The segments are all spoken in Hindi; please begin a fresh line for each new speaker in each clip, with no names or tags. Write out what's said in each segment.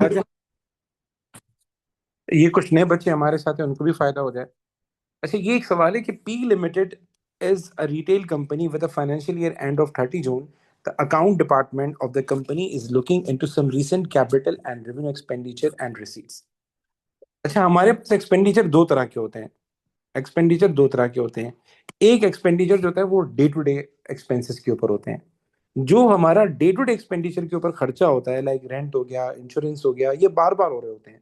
अच्छा, ये कुछ नए बच्चे हमारे साथ हैं, उनको भी फायदा हो जाए। अच्छा, ये एक सवाल है कि P limited is a retail company with a financial year end of 30 June. The account department of the company is looking into some recent capital and revenue expenditure and receipts. अच्छा, हमारे पास एक्सपेंडिचर दो तरह के होते हैं। एक्सपेंडिचर दो तरह के होते हैं। एक एक्सपेंडिचर जो होता है वो डे टू डे एक्सपेंसेस के ऊपर होते हैं। जो हमारा डे टू डे एक्सपेंडिचर के ऊपर खर्चा होता है, लाइक रेंट हो गया, इंश्योरेंस हो गया, ये बार बार हो रहे होते हैं,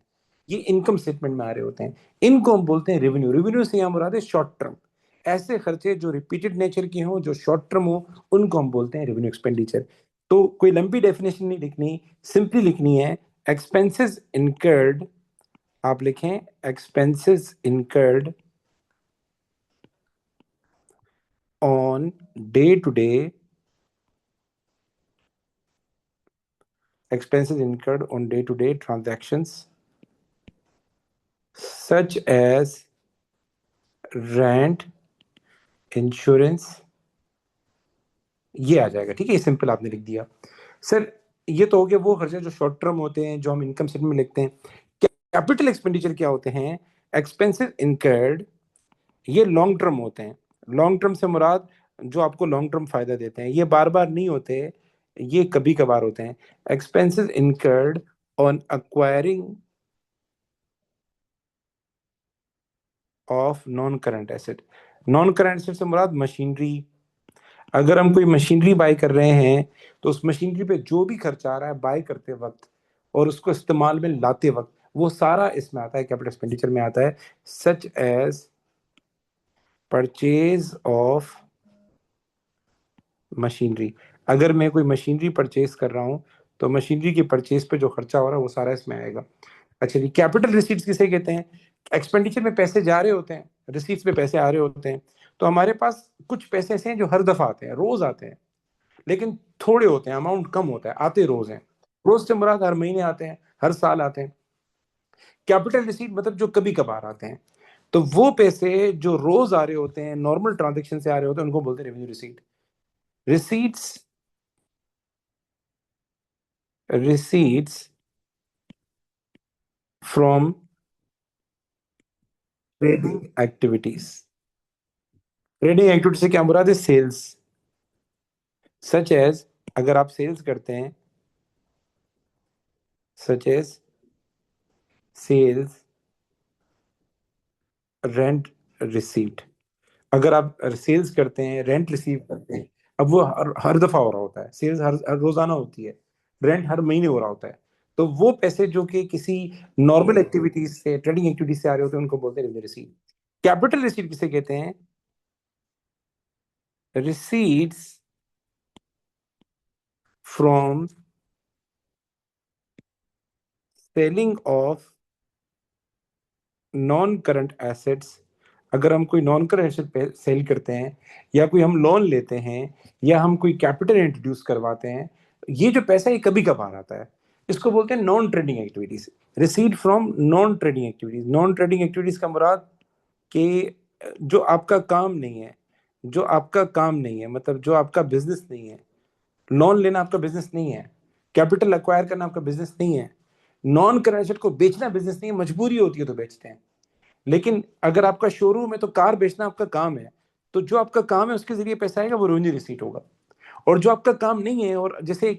ये इनकम स्टेटमेंट में आ रहे होते हैं। इनको हम बोलते हैं रेवेन्यू। रेवेन्यू से यहाँ मुराद है शॉर्ट टर्म। ऐसे खर्चे जो रिपीटेड नेचर के हों, जो शॉर्ट टर्म हो, उनको हम बोलते हैं रेवेन्यू एक्सपेंडिचर। तो कोई लंबी डेफिनेशन नहीं लिखनी, सिंपली लिखनी है एक्सपेंसेस इनकर्ड। आप लिखें expenses incurred on day-to-day expenses incurred on day-to-day transactions such as rent, insurance। ये आ जाएगा, ठीक है, ये सिंपल आपने लिख दिया। सर, ये तो हो गया वो खर्चे जो शॉर्ट टर्म होते हैं, जो हम इनकम स्टेटमेंट में लिखते हैं। कैपिटल एक्सपेंडिचर क्या होते हैं? एक्सपेंसेस इनकर्ड, ये लॉन्ग टर्म होते हैं। लॉन्ग टर्म से मुराद जो आपको लॉन्ग टर्म फायदा देते हैं, ये बार बार नहीं होते, ये कभी कभार होते हैं। Expenses incurred on acquiring of non current asset. Non current asset से मुराद मशीनरी। अगर हम कोई मशीनरी बाय कर रहे हैं, तो उस मशीनरी पे जो भी खर्चा आ रहा है बाय करते वक्त और उसको इस्तेमाल में लाते वक्त, वो सारा इसमें आता है, कैपिटल एक्सपेंडिचर में आता है। Such as purchase of machinery. अगर मैं कोई मशीनरी परचेज कर रहा हूँ, तो मशीनरी की परचेज पे जो खर्चा हो रहा है वो सारा इसमें आएगा। अच्छा जी, कैपिटल रिसीट्स किसे कहते हैं? एक्सपेंडिचर में पैसे जा रहे होते हैं, रिसीट्स में पैसे आ रहे होते हैं। तो हमारे पास कुछ पैसे ऐसे हैं जो हर दफा आते हैं, रोज आते हैं, लेकिन थोड़े होते हैं, अमाउंट कम होता है, आते रोज हैं। रोज से मुराद हर महीने आते हैं, हर साल आते हैं। कैपिटल रिसीट मतलब जो कभी कभार आते हैं। तो वो पैसे जो रोज आ रहे होते हैं, नॉर्मल ट्रांजेक्शन से आ रहे होते हैं, उनको बोलते हैं revenue receipt. Receipts receipts from trading activities. Trading activity से क्या मुराद है? सेल्स। सच एज, अगर आप सेल्स करते हैं, such as sales rent receipt. अगर आप सेल्स करते हैं, रेंट रिसीव करते हैं, अब वो हर दफा हो रहा होता है, सेल्स हर रोजाना होती है, रेंट हर महीने हो रहा होता है। तो वो पैसे जो कि किसी नॉर्मल एक्टिविटीज से, ट्रेडिंग एक्टिविटीज से आ रहे होते हैं, उनको बोलते हैं रेवेन्यू रिसीट। कैपिटल रिसीट किसे कहते हैं? Receipts from selling of non current assets. अगर हम कोई नॉन करंट एसेट सेल करते हैं, या कोई हम लोन लेते हैं, या हम कोई कैपिटल इंट्रोड्यूस करवाते हैं, ये जो पैसा ये कभी कभार आता है, इसको बोलते हैं non trading activities. Receipt from non trading activities. Non trading activities का मुराद कि जो आपका काम नहीं है, जो आपका काम नहीं है, मतलब जो आपका बिजनेस नहीं है। लोन लेना आपका बिजनेस नहीं है, कैपिटल अक्वायर करना आपका बिजनेस नहीं है, नॉन करंट एसेट को बेचना बिजनेस नहीं है, मजबूरी होती है तो बेचते हैं। लेकिन अगर आपका शोरूम है तो कार बेचना आपका काम है, तो जो आपका काम है उसके जरिए पैसा आएगा, वो रेवेन्यू रिसीट होगा। और जो आपका काम नहीं है, और जैसे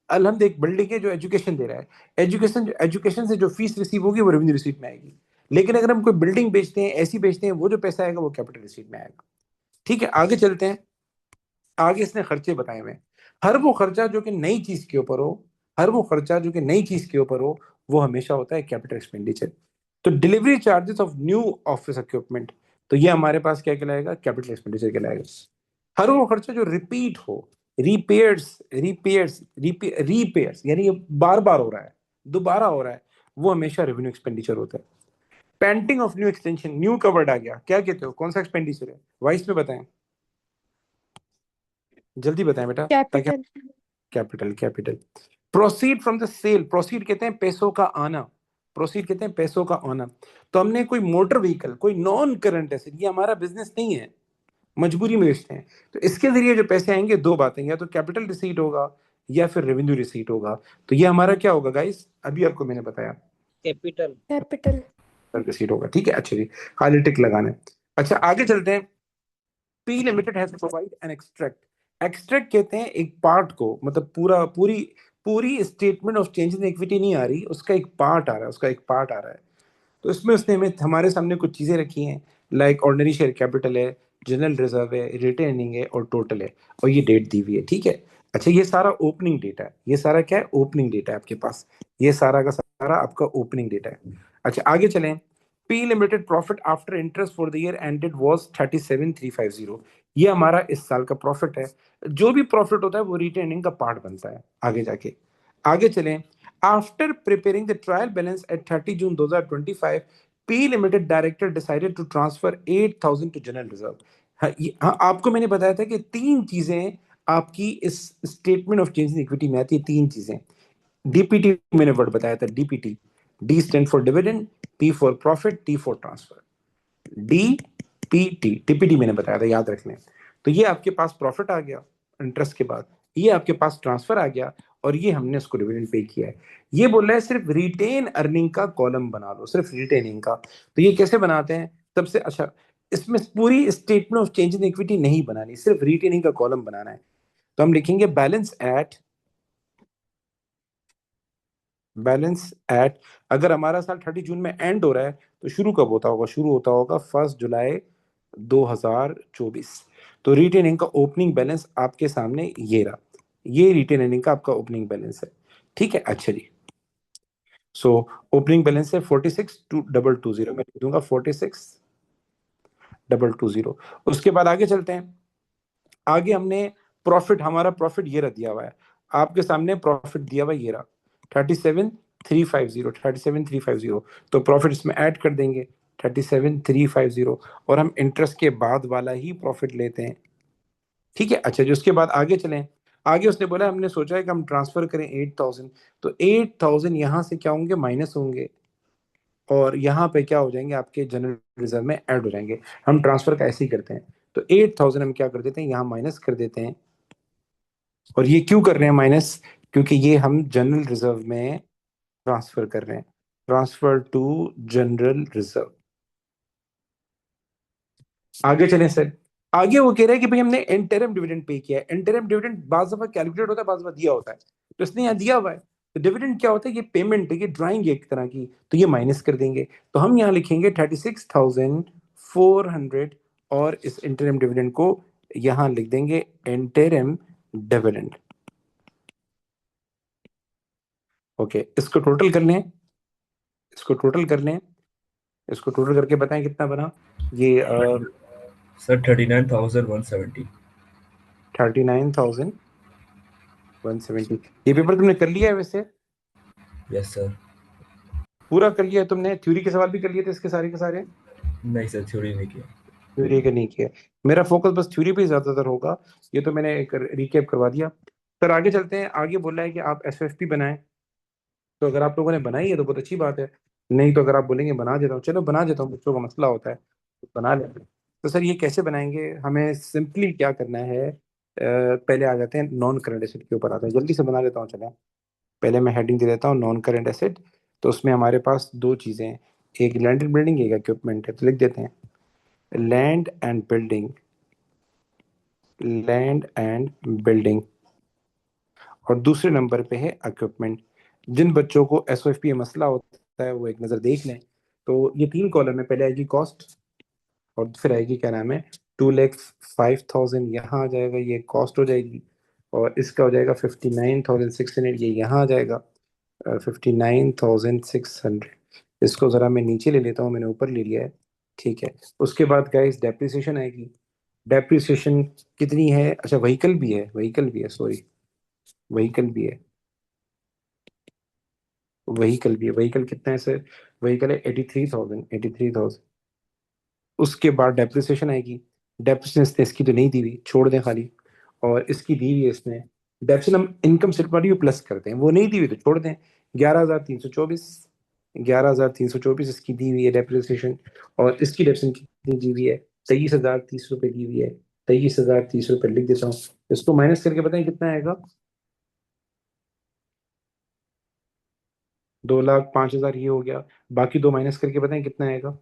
अलहमद एक बिल्डिंग है जो एजुकेशन दे रहा है, एजुकेशन से जो फीस रिसीव होगी वो रेवेन्यू रिसीट में आएगी। लेकिन अगर हम कोई बिल्डिंग बेचते हैं, ऐसी बेचते हैं, वो जो पैसा आएगा वो कैपिटल रिसीट में आएगा। ठीक है, आगे चलते हैं। आगे इसने खर्चे बताए हुए हैं। हर वो खर्चा जो कि नई चीज के ऊपर हो, हर वो खर्चा जो कि नई चीज के ऊपर हो, वो हमेशा होता है कैपिटल एक्सपेंडिचर। तो delivery charges of new office equipment, तो ये हमारे पास क्या कहलाएगा? कैपिटल एक्सपेंडिचर कहलाएगा। हर वो खर्चा जो रिपीट हो, रिपेयर्स यानी ये बार बार हो रहा है, दोबारा हो रहा है, वो हमेशा रेवेन्यू एक्सपेंडिचर होता है। Painting of new extension, new का वर्ड आ गया, क्या कहते हो, कौन सा एक्सपेंडिचर है? वाइस में बताएं, जल्दी बताएं बेटा, ताकि।
Capital.
Capital, capital. Proceed from the sale, proceed कहते हैं पैसों का आना, प्रोसीड कहते हैं पैसों का आना। तो हमने कोई मोटर व्हीकल, कोई नॉन करंट एसेट, ये हमारा बिजनेस नहीं है, मजबूरी में बेचते हैं, तो इसके जरिए जो पैसे आएंगे, दो बातें, या तो कैपिटल रिसीट होगा, या फिर रेवेन्यू रिसीट होगा। तो ये हमारा क्या होगा गाइस, अभी आपको मैंने बताया,
कैपिटल।
कैपिटल।
रिसीट होगा। ठीक है, अच्छा जी, खाली टिक लगाना है। अच्छा आगे चलते हैं। P limited has provide an extract. Extract कहते हैं एक पार्ट को, मतलब पूरी पूरी statement of change in equity नहीं आ रही, उसका एक पार्ट आ रहा है, उसका एक पार्ट आ रहा है। तो इसमें उसने हमें हमारे सामने कुछ चीजें रखी हैं, लाइक ऑर्डिनरी शेयर कैपिटल है, जनरल रिजर्व है, रिटेनिंग है और टोटल है, और ये डेट दी हुई है। ठीक है, अच्छा ये सारा ओपनिंग डेटा है, ये सारा क्या है, ओपनिंग डेटा है आपके पास, ये सारा का सारा आपका ओपनिंग डेटा है। अच्छा आगे चलें। P limited profit after interest for the year ended was 37,350। ये हमारा इस साल का प्रॉफिट है। जो भी प्रॉफिट होता है वो रिटेनिंग का पार्ट बनता है आगे जाके। आगे चलें। After preparing the trial balance at 30 June 2025, P Limited director decided to transfer 8,000 to general reserve। हाँ, हाँ, आपको मैंने बताया था कि तीन चीजें आपकी इस statement of change in equity में आती है, तीन चीजें। डीपीटी मैंने वर्ड बताया था, DPT. D stand for dividend, P for profit, T for transfer. DPT, TPT मैंने बताया था, याद रख लें। तो ये आपके पास प्रॉफिट आ गया इंटरेस्ट के बाद, ये आपके पास ट्रांसफर आ गया, और ये हमने उसको डिविडेंड पे किया है। ये बोल रहा है सिर्फ रिटेन अर्निंग का कॉलम बना लो, सिर्फ रिटेनिंग का। तो ये कैसे बनाते हैं, सबसे अच्छा, इसमें पूरी statement of change in equity नहीं बनानी, सिर्फ रिटेनिंग का कॉलम बनाना है। तो हम लिखेंगे बैलेंस एट, अगर हमारा साल 30 जून में एंड हो रहा है तो शुरू कब होता होगा, शुरू होता होगा 1 जुलाई 2024। तो रिटेनिंग का ओपनिंग बैलेंस आपके सामने ये रहा, ये रिटेनिंग का आपका ओपनिंग बैलेंस है। ठीक है, अच्छा जी। सो ओपनिंग बैलेंस है 46,220, मैं लिख दूंगा 46,220। उसके बाद आगे चलते हैं। आगे हमने प्रॉफिट, हमारा प्रॉफिट ये रहा दिया हुआ है आपके सामने, प्रॉफिट दिया हुआ ये रहा 37,350। तो प्रॉफिट इसमें ऐड कर देंगे 37,350, और हम इंटरेस्ट के बाद वाला ही प्रॉफिट लेते हैं। ठीक है, अच्छा जो उसके बाद आगे चलें। आगे उसने बोला हमने सोचा है कि हम ट्रांसफर करें 8,000, तो 8,000 यहां से क्या होंगे, माइनस होंगे, और यहाँ पे क्या हो जाएंगे, आपके जनरल रिजर्व में ऐड हो जाएंगे। हम ट्रांसफर का ऐसे ही करते हैं। तो 8,000 हम क्या कर देते हैं, यहाँ माइनस कर देते हैं। और ये क्यों कर रहे हैं माइनस, क्योंकि ये हम जनरल रिजर्व में ट्रांसफर कर रहे हैं, ट्रांसफर टू जनरल रिजर्व। आगे चलें सर। आगे वो कह रहा है कि भाई हमने इंटरिम डिविडेंड पे किया है। इंटरिम डिविडेंड बाज दफा कैलकुलेट होता है, बाज दफा दिया होता है, तो इसने यहाँ दिया हुआ है। तो डिविडेंड क्या होता है, ये पेमेंट है, ये ड्राइंग है एक तरह की, तो ये माइनस कर देंगे। तो हम यहाँ लिखेंगे 36,400, और इस इंटरिम डिविडेंड को यहाँ लिख देंगे इंटरिम डिविडेंड। ओके, इसको टोटल कर लें, इसको टोटल कर लें, इसको टोटल करके बताएं कितना बना ये।
सर 39,170।
39,170। ये पेपर तुमने कर लिया है वैसे,
यस सर।
पूरा कर लिया है तुमने, थ्योरी के सवाल भी कर लिए थे इसके सारे के सारे।
नहीं सर, थ्योरी नहीं किया।
थ्योरी का नहीं किया। मेरा फोकस बस थ्योरी पे ही ज्यादातर होगा। ये तो मैंने एक रिकैप करवा दिया। सर आगे चलते हैं। आगे बोला है कि आप एसएफपी बनाएं। तो अगर आप लोगों ने बनाई है तो बहुत अच्छी बात है, नहीं तो अगर आप बोलेंगे बना देता हूँ, चलो बना देता हूँ, बच्चों का मसला होता है तो बना लेंगे। तो सर ये कैसे बनाएंगे, हमें सिंपली क्या करना है, पहले आ जाते हैं नॉन करंट एसेट के ऊपर आते हैं, जल्दी से बना लेता हूँ चलें। पहले मैं हेडिंग दे देता हूँ नॉन करंट एसेट। तो उसमें हमारे पास दो चीज़ें हैं, एक लैंड एंड बिल्डिंग, एक इक्विपमेंट है, तो लिख देते हैं land and building, land and building, और दूसरे नंबर पे है इक्विपमेंट। जिन बच्चों को एसओएफपी में मसला होता है वो एक नज़र देख लें। तो ये तीन कॉलम है, पहले आएगी कॉस्ट, और फिर आएगी क्या नाम है 2,05,000, यहाँ आ जाएगा, ये कॉस्ट हो जाएगी। और इसका हो जाएगा 59,600, ये यहाँ आ जाएगा 59,600। इसको ज़रा मैं नीचे ले लेता हूँ, मैंने ऊपर ले लिया है। ठीक है, उसके बाद गाइस डेप्रिसिएशन आएगी। डेप्रिसिएशन कितनी है, अच्छा व्हीकल भी है, व्हीकल भी है, सॉरी, व्हीकल भी है, व्हीकल भी है। व्हीकल कितना है सर, व्हीकल है 83,000। उसके बाद डेप्रिसिएशन आएगी। डेप्रिसिएशन इसकी तो नहीं दी हुई, छोड़ दें खाली, और इसकी दी हुई है इसने। डेप्रिसिएशन हम इनकम स्टेटमेंट पर प्लस करते हैं, वो नहीं दी हुई तो छोड़ दें। 11,324, 11,324 इसकी दी हुई है डेप्रिसिएशन। और इसकी डेप्रिसिएशन कितनी दी हुई है, 23,030 रुपये दी हुई है। 23,030 रुपये लिख देता हूँ, इसको माइनस करके बताएं कितना आएगा। 2,05,000 ये हो गया। बाकी दो माइनस करके बताएं कितना आएगा।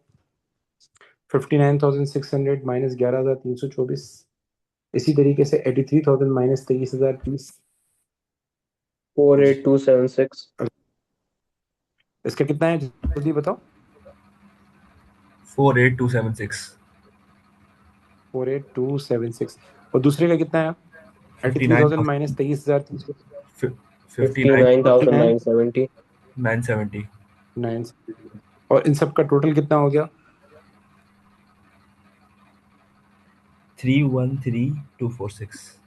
59,600 माइनस 11,324। इसी तरीके से 83,000 माइनस 23,030।
48276।
इसका कितना है जल्दी बताओ।
48276।
48276। और दूसरे का कितना है। 83,000 माइनस
59,000।
23,300।
59,970।
59,970।
9। और इन सब का टोटल कितना हो गया।
313,246।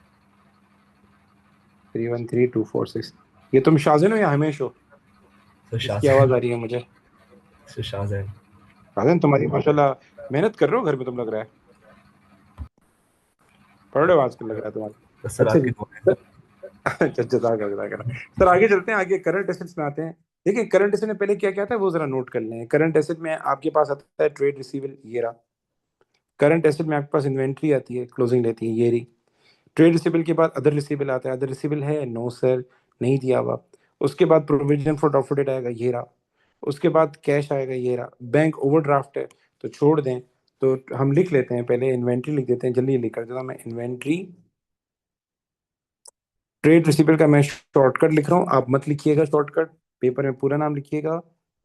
313,246। ये तुम शाज़न हो या हमेश हो।
सर
इसकी आवाज आ
शाहजहान।
रही है मुझे।
सर शाहजहान।
शाज़न तुम्हारी माशाल्लाह मेहनत कर रहे हो घर में, तुम लग रहा है पढ़ रहे हो आजकल, लग रहा है तुम्हारा।
तो सर
अच्छा
आपकी
जी।
दुआ है।
जजाक। सर आगे चलते हैं, आगे करंट एसेट्स में आते हैं। देखिए करंट एसेट में पहले क्या क्या था वो जरा नोट कर लें। करंट एसेट में आपके पास आता है ट्रेड रिसीवेबल, ये रहा। करंट एसेट में आपके पास इन्वेंट्री आती है, क्लोजिंग लेती है, ये रही। ट्रेड रिसीवेबल के बाद अदर रिसीवेबल आता है। अदर रिसीवेबल है नो सर, नहीं दिया हुआ। उसके बाद प्रोविजन फॉर डॉफर्ड आएगा, ये रहा। उसके बाद कैश आएगा, ये रहा। बैंक ओवरड्राफ्ट है तो छोड़ दें। तो हम लिख लेते हैं, पहले इन्वेंट्री लिख देते हैं, जल्दी लिख कर देता हूं मैं इन्वेंट्री। ट्रेड रिसीवेबल का मैं शॉर्टकट लिख रहा हूँ, आप मत लिखिएगा शॉर्टकट, पेपर में पूरा नाम लिखिएगा।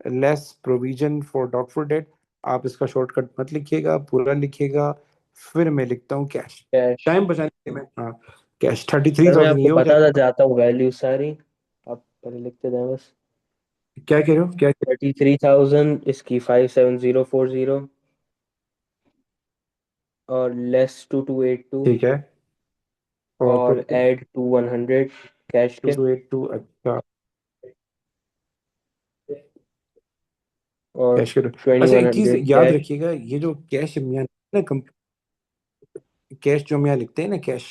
लेस प्रोविजन फॉर डॉगफुट डेट, आप इसका शॉर्टकट मत लिखिएगा, पूरा लिखिएगा। फिर मैं लिखता हूँ कैश।
कैश।
टाइम बचाने के लिए मैं, हाँ, कैश 33,000
सर मैं
ये
आपको
हो
बताता
जाएगा।
जाता हूँ वैल्यू सारी, आप पहले लिखते जाए बस।
क्या कह रहे हो, क्या।
33,000 इसकी 57040, और लेस 2282,
ठीक है। और
और
फिर
ऐड टू 100 कैश के,
282, अच्छा।
और
कैश करो। अच्छा एक चीज
2100
याद
कैश।
रखिएगा, ये जो कैश हम यहाँ ना कैश जो हम यहाँ लिखते हैं ना कैश,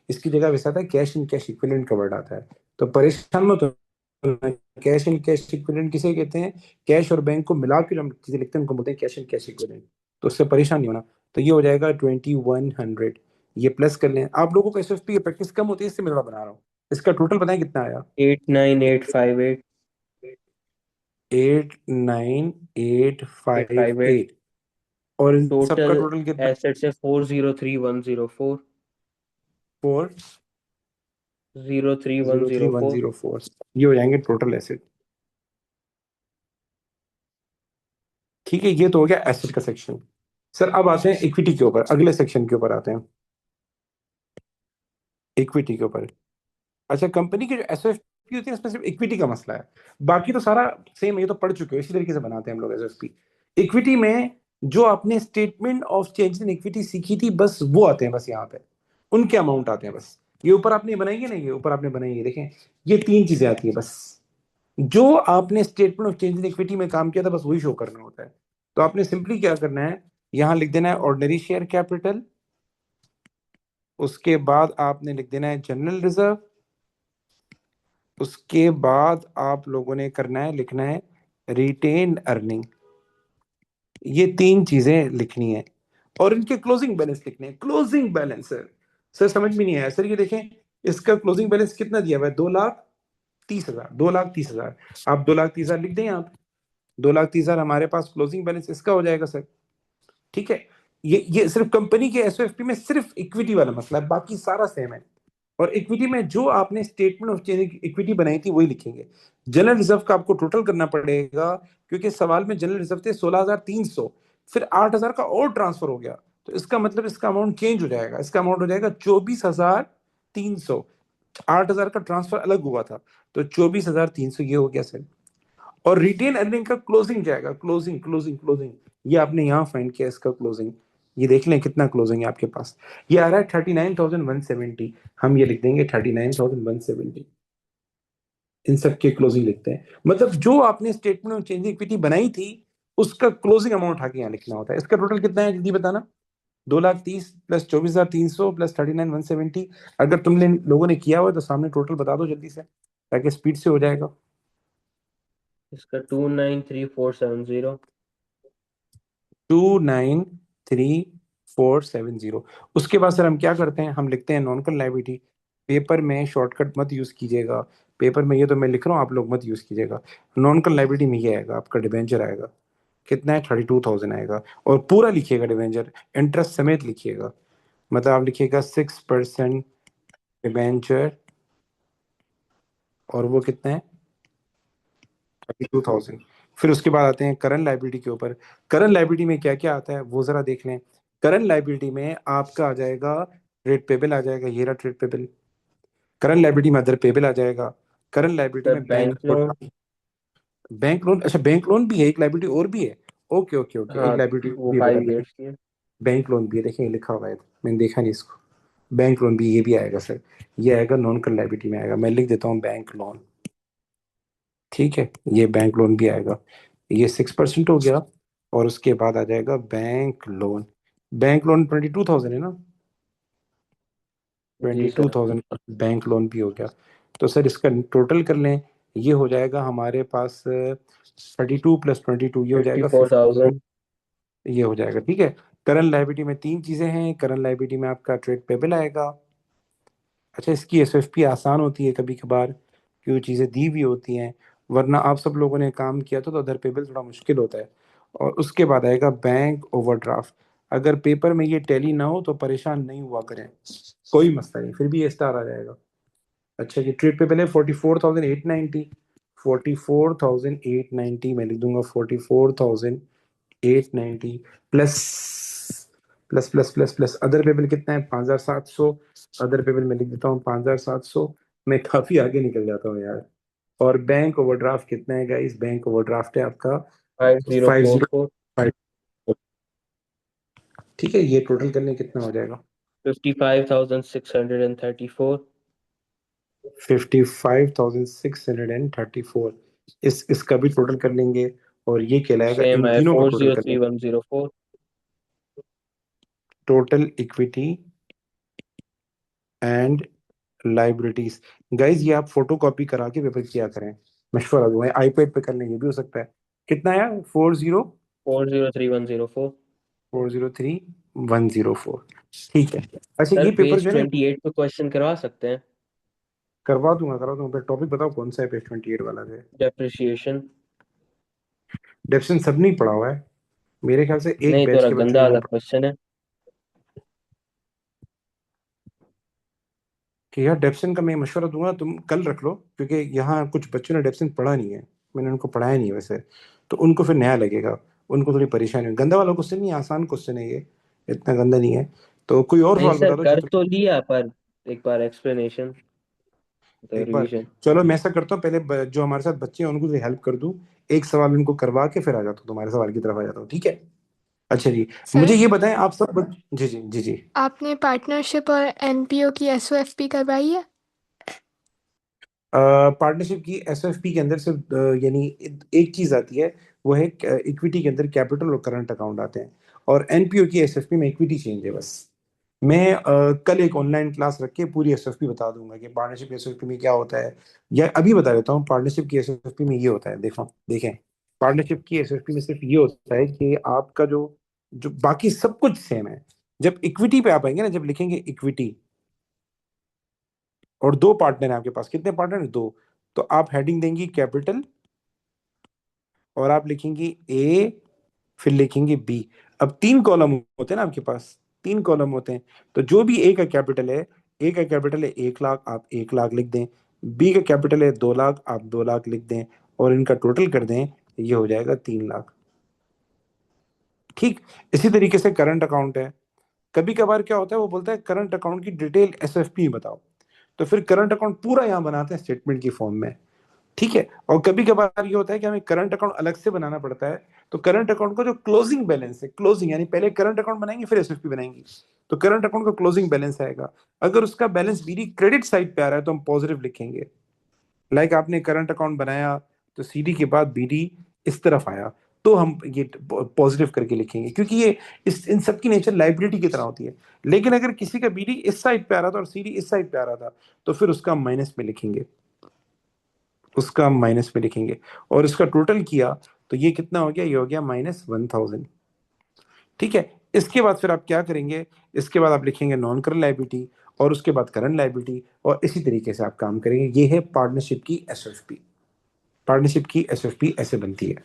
इसकी जगह वैसा आता है कैश इन कैश इक्विवेलेंट का वर्ड आता है। तो परेशान मत होना। कैश इन कैश इक्विवेलेंट किसे कहते हैं। कैश और बैंक को मिला के जो हम चीजें लिखते हैं उनको बोलते हैं कैश इन कैश इक्विवेलेंट। तो उससे परेशान नहीं होना। तो ये हो जाएगा 2100। ये प्लस कर लें। आप लोगों को एसएफपी की प्रैक्टिस कम होती है, इससे मैं थोड़ा बना रहा हूँ। इसका टोटल बताएं कितना आया।
89858। 858।
89858। और इन सबका
टोटल
टोटल कितना।
एसेट्स है 403104।
4 थ्री वन
03104।
जीरो फोर ये हो जाएंगे टोटल एसेट। ठीक है, ये तो हो गया एसेट का सेक्शन। सर अब आते हैं इक्विटी के ऊपर, अगले सेक्शन के ऊपर आते हैं, इक्विटी के ऊपर। अच्छा, कंपनी की जो एसएफपी होती है इसमें सिर्फ इक्विटी का मसला है, बाकी तो सारा सेम है, ये तो पढ़ चुके हो, इसी तरीके से बनाते हैं हम लोग एसएफपी। इक्विटी में जो आपने statement of change in equity सीखी थी, बस वो आते हैं, बस यहाँ पे उनके अमाउंट आते हैं बस। ये ऊपर आपने बनाई है ना, ये ऊपर आपने बनाई है, देखें ये तीन चीजें आती है बस। जो आपने statement of change in equity में काम किया था बस वही शो करना होता है। तो आपने सिंपली क्या करना है, यहां लिख देना है ऑर्डिनरी शेयर कैपिटल। उसके बाद आपने लिख देना है जनरल रिजर्व। उसके बाद आप लोगों ने करना है, लिखना है रिटेन्ड अर्निंग। ये तीन चीजें लिखनी है। और इनके क्लोजिंग बैलेंस लिखने हैं। क्लोजिंग बैलेंस सर समझ में नहीं आया सर, ये देखें इसका क्लोजिंग बैलेंस कितना दिया हुआ है, 2,30,000। 2,30,000, आप 2,30,000 लिख दें आप। 2,30,000 हमारे पास क्लोजिंग बैलेंस इसका हो जाएगा सर। ठीक है। ये सिर्फ कंपनी के एसओएफपी में सिर्फ इक्विटी वाला मसला है, बाकी सारा सेम है। और इक्विटी में जो आपने स्टेटमेंट ऑफ चेंज इक्विटी बनाई थी वही लिखेंगे। जनरल रिजर्व का आपको टोटल करना पड़ेगा, क्योंकि सवाल में जनरल रिजर्व थे 16,300, फिर 8,000 का और ट्रांसफर हो गया, तो इसका मतलब इसका अमाउंट चेंज हो जाएगा। इसका अमाउंट हो जाएगा 24,300। 8,000 का ट्रांसफर अलग हुआ था, तो 24,300 ये हो गया सर। और रिटेन अर्निंग का क्लोजिंग जाएगा, क्लोजिंग क्लोजिंग क्लोजिंग, ये आपने यहाँ फाइंड किया इसका क्लोजिंग। ये देख लें कितना क्लोजिंग है आपके पास। ये आ रहा है 39,170। हम ये लिख देंगे 39,170। इन सब के क्लोजिंग लिखते हैं, मतलब जो आपने स्टेटमेंट ऑफ चेंज इक्विटी बनाई थी उसका क्लोजिंग अमाउंट आके यहाँ लिखना होता है। इसका टोटल कितना है जल्दी बताना। 2,30,000 प्लस 24,300 प्लस 39,170। अगर तुमने लोगों ने किया हुआ तो सामने टोटल बता दो जल्दी से, ताकि स्पीड से हो जाएगा।
इसका 293470।
293470। उसके बाद सर हम क्या करते हैं, हम लिखते हैं नॉन करंट लायबिलिटी। पेपर में शॉर्टकट मत यूज कीजिएगा। पेपर में ये तो मैं लिख रहा हूँ, आप लोग मत यूज कीजिएगा। नॉन करंट लायबिलिटी में ये आएगा, आपका डिबेंचर आएगा। कितना है? 32,000 आएगा। और पूरा लिखिएगा डिबेंचर, इंटरेस्ट समेत लिखिएगा। मतलब आप लिखिएगा 6% डिबेंचर, और वो कितना है? 32,000। फिर उसके बाद आते हैं करंट लायबिलिटी के ऊपर। करंट लायबिलिटी में क्या क्या आता है वो जरा देख लें। करंट लायबिलिटी में आपका आ जाएगा ट्रेड पेबल आ जाएगा, ये रहा ट्रेड पेबल। करंट लायबिलिटी में अदर पेबल आ जाएगा। करंट लायबिलिटी
सर
में bank
bank loan.
Bank loan, अच्छा बैंक लोन भी है, एक लायबिलिटी और भी है। ओके ओके ओके, एक
हाँ,
लायबिलिटी
वो
भी है बेटा,
5 years की है।
बैंक लोन भी है। देखिए लिखा हुआ है, मैंने देखा नहीं इसको। बैंक लोन भी, ये भी आएगा सर। ये आएगा नॉन करंट लायबिलिटी में आएगा, मैं लिख देता हूँ बैंक लोन। ठीक है, ये बैंक लोन भी आएगा। ये 6% हो गया। और उसके बाद आ जाएगा बैंक लोन। बैंक लोन 22,000 है ना?
जी
22,000 बैंक लोन भी हो गया। तो सर इसका टोटल कर लें, ये हो जाएगा हमारे पास 32 + 22, ये हो जाएगा 50।
54,000।
ये हो जाएगा, ठीक है। करंट लायबिलिटी में तीन चीजें हैं। करंट लायबिलिटी में आपका ट्रेड पेबल आएगा। अच्छा, इसकी एसएफपी आसान होती है कभी कभार, क्योंकि चीजें दी हुई होती हैं। वरना आप सब लोगों ने काम किया तो अदर पेबल थोड़ा मुश्किल होता है। और उसके बाद आएगा बैंक ओवरड्राफ्ट। अगर पेपर में ये टैली ना हो तो परेशान नहीं हुआ करें, कोई मसला नहीं, फिर भी ये स्टार आ जाएगा। अच्छा, ये ट्रेड पेबल है 44,890। 44,890 मैं लिख दूंगा, 44,890 प्लस प्लस अदर पेबल कितना है? 5,700। अदर पेबल में लिख देता हूँ 5,700। मैं काफी आगे निकल जाता हूँ यार। और बैंक ओवरड्राफ्ट कितना है गाइस? बैंक ओवरड्राफ्ट है आपका
5044।
505। ठीक है, ये टोटल करने कितना हो जाएगा?
55,634।
55,634। इसका भी टोटल कर लेंगे। और ये कहलाएगा,
सेम
इन
है,
तीनों का
फोर
टोटल
जीरो
कर
थ्री
लेंगे।
One zero four
total equity and liabilities. Guys ये आप फोटो कॉपी करा के पेपर किया करें, मशवरा दूंगा। आईपैड पे कर लेंगे भी हो सकता है। कितना है?
403104।
403104। ठीक है। अच्छा,
सर
ये पेपर
पेज
जो है ना,
28 पे क्वेश्चन करवा सकते हैं।
करवा दूंगा। टॉपिक बताओ कौन सा है पेज 28 वाला जो है?
डेप्रिसिएशन।
डेप्सन सब नहीं पढ़ा हुआ है मेरे ख्याल से, एक
नहीं,
बैच
थोड़ा
के बच्चों
गंदा
ने वो
वाला
पढ़ा।
क्वेश्चन है।
कि यार डेप्सन का मैं मशवरा दूंगा, तुम कल रख लो, क्योंकि यहाँ कुछ बच्चों ने डेप्सन पढ़ा नहीं है। मैंने उनको पढ़ाया नहीं है वैसे, तो उनको फिर नया लगेगा। उनको थोड़ी परेशानी है। गंदा वाला क्वेश्चन नहीं, आसान क्वेश्चन है ये, इतना गंदा नहीं है। तो कोई और
नहीं
सवाल
सर,
बता दो जो
कर
तुम।
तो लिया, पर एक बार एक्सप्लेनेशन तो
एक बार,
रिवीजन।
चलो मैं ऐसा करता हूँ, पहले जो हमारे साथ बच्चे हैं उनको हेल्प कर दूं। एक सवाल उनको करवा के फिर आ जाता हूँ, तुम्हारे सवाल की तरफ आ जाता हूँ, ठीक है? अच्छा जी, मुझे
सर,
ये बताएं आप सब जी जी जी जी।
आपने पार्टनरशिप और एनपीओ की एसओएफपी करवाई है?
पार्टनरशिप की एसएफपी के अंदर सिर्फ यानी एक चीज आती है, वो है इक्विटी के अंदर कैपिटल और करंट अकाउंट आते हैं। और एनपीओ की एसएफपी में इक्विटी चेंज है बस। मैं कल एक ऑनलाइन क्लास रख के पूरी एसएफपी बता दूंगा कि पार्टनरशिप की एसएफपी में क्या होता है। या अभी बता देता हूँ, पार्टनरशिप की एसएफपी में ये होता है, देखो देखें। पार्टनरशिप की एसएफपी में सिर्फ ये होता है कि आपका जो जो बाकी सब कुछ सेम है। जब इक्विटी पे आप आएंगे ना, जब लिखेंगे इक्विटी और दो पार्टनर है आपके पास, कितने पार्टनर है? दो। तो आप हेडिंग देंगी कैपिटल, और आप लिखेंगी ए, फिर लिखेंगे बी। अब तीन कॉलम होते हैं ना आपके पास, तीन कॉलम होते हैं। तो जो भी ए का कैपिटल है, ए का कैपिटल है 1 लाख, आप 1 लाख लिख दें। बी का कैपिटल है 2 लाख, आप 2 लाख लिख दें। और इनका टोटल कर दें, ये हो जाएगा 3 लाख। ठीक। इसी तरीके से करंट अकाउंट है। कभी कभार क्या होता है, वो बोलता है करंट अकाउंट की डिटेल एसएफपी बताओ। तो फिर करंट अकाउंट पूरा यहाँ बनाते हैं स्टेटमेंट की फॉर्म में। ठीक है। और कभी कभार ये होता है कि हमें करंट अकाउंट अलग से बनाना पड़ता है। तो करंट अकाउंट का जो क्लोजिंग बैलेंस है, क्लोजिंग यानी पहले करंट अकाउंट बनाएंगे फिर एसएफपी बनाएंगे। तो करंट अकाउंट का क्लोजिंग बैलेंस आएगा। अगर उसका बैलेंस बीडी क्रेडिट साइड पे आ रहा है तो हम पॉजिटिव लिखेंगे। लाइक आपने करंट अकाउंट बनाया, तो सीडी के बाद बीडी इस तरफ आया, तो हम ये पॉजिटिव करके लिखेंगे, क्योंकि ये इन सब की नेचर लाइबिलिटी की तरह होती है। लेकिन अगर किसी का बीडी इस साइड पे आ रहा था और सीडी इस साइड पे आ रहा था, तो फिर उसका माइनस में लिखेंगे, उसका हम माइनस में लिखेंगे। और इसका टोटल किया तो ये कितना हो गया? ये हो गया -1,000। ठीक है। इसके बाद फिर आप क्या करेंगे? इसके बाद आप लिखेंगे नॉन करंट लायबिलिटी। और उसके बाद करंट लायबिलिटी, और इसी तरीके से आप काम करेंगे। ये है पार्टनरशिप की एसएफपी। पार्टनरशिप की एसएफपी ऐसे बनती है।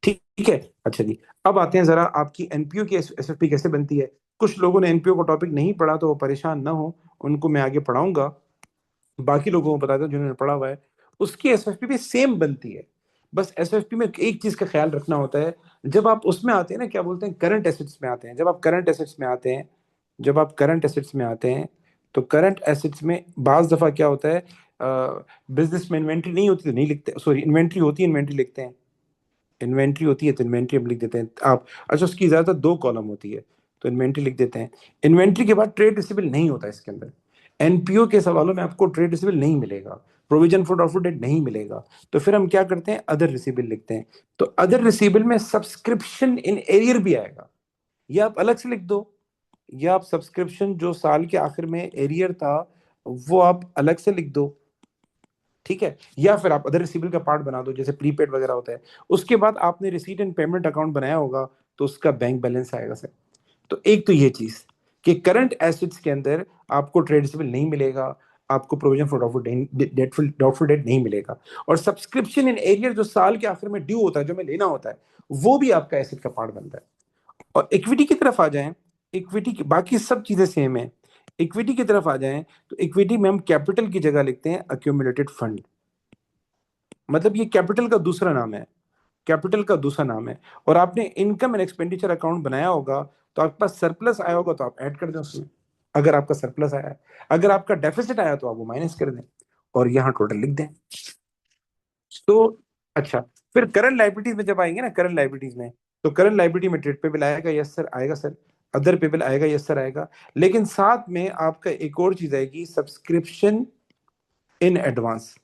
ठीक है, अच्छा जी। अब आते हैं जरा आपकी एनपीओ की एसएफपी कैसे बनती है। कुछ लोगों ने एनपीओ को टॉपिक नहीं पढ़ा तो वो परेशान ना हो, उनको मैं आगे पढ़ाऊंगा। बाकी लोगों को बताता हूँ जिन्होंने पढ़ा हुआ है। उसकी एसएफपी भी सेम बनती है। बस एसएफपी में एक चीज का ख्याल रखना होता है, जब आप उसमें आते हैं ना, क्या बोलते हैं, करंट एसेट्स में आते हैं। जब आप करंट एसेट्स में आते हैं, जब आप करंट एसेट्स में आते हैं, तो करंट एसेट्स में बाज दफा क्या होता है, बिजनेस में इन्वेंट्री नहीं होती तो नहीं लिखते, सॉरी इन्वेंट्री होती है इन्वेंट्री लिखते हैं। इन्वेंट्री होती है तो इन्वेंट्री हम लिख देते हैं आप। अच्छा, उसकी ज्यादातर दो कॉलम होती है तो इन्वेंट्री लिख देते हैं। इन्वेंट्री के बाद ट्रेड रिसीवेबल नहीं होता इसके अंदर। एनपीओ के सवालों में आपको ट्रेड रिसीवेबल नहीं मिलेगा, प्रोविजन फॉर डाउटफुल डेट नहीं मिलेगा। तो फिर हम क्या करते हैं, अदर रिसीवेबल लिखते हैं। तो अदर रिसीवेबल में सब्सक्रिप्शन इन एरियर भी आएगा, ये आप अलग से लिख दो। या आप सब्सक्रिप्शन जो साल के आखिर में एरियर था वो आप अलग से लिख दो। ठीक है, या फिर आप अदर रिसीवेबल का पार्ट बना दो, जैसे प्रीपेड वगैरह होता है। उसके बाद आपने रिसीट एंड पेमेंट अकाउंट बनाया होगा तो उसका बैंक बैलेंस आएगा सर। तो एक तो ये चीज कि करंट एसेट्स के अंदर आपको ट्रेड रिसीवेबल नहीं मिलेगा, आपको प्रोविजन फॉर डाउटफुल डेट नहीं मिलेगा, और सब्सक्रिप्शन इन एरियर जो साल के आखिर में ड्यू होता है, जो हमें लेना होता है, वो भी आपका एसेट का पार्ट बनता है। और इक्विटी की तरफ आ जाएं, इक्विटी की बाकी सब चीजें सेम है। इक्विटी की तरफ आ जाएं तो इक्विटी में हम कैपिटल की जगह लिखते हैं अक्यूमुलेटेड फंड। मतलब ये कैपिटल का दूसरा नाम है, कैपिटल का दूसरा नाम है। और आपने इनकम एंड एक्सपेंडिचर अकाउंट बनाया होगा तो आपके पास सरप्लस आया होगा तो आप ऐड कर दें उसमें, अगर आपका सरप्लस आया है। अगर आपका डेफिसिट आया तो आप वो माइनस कर दें और यहाँ टोटल लिख दें। तो अच्छा, फिर करंट लाइबिलिटीज में जब आएंगे ना, करंट लाइबिलिटीज में, तो करंट लाइबिलिटी में ट्रेड पेबल आएगा, यस सर आएगा सर। अदर पेबल आएगा, यस सर आएगा। लेकिन साथ में आपका एक और चीज आएगी, सब्सक्रिप्शन इन एडवांस।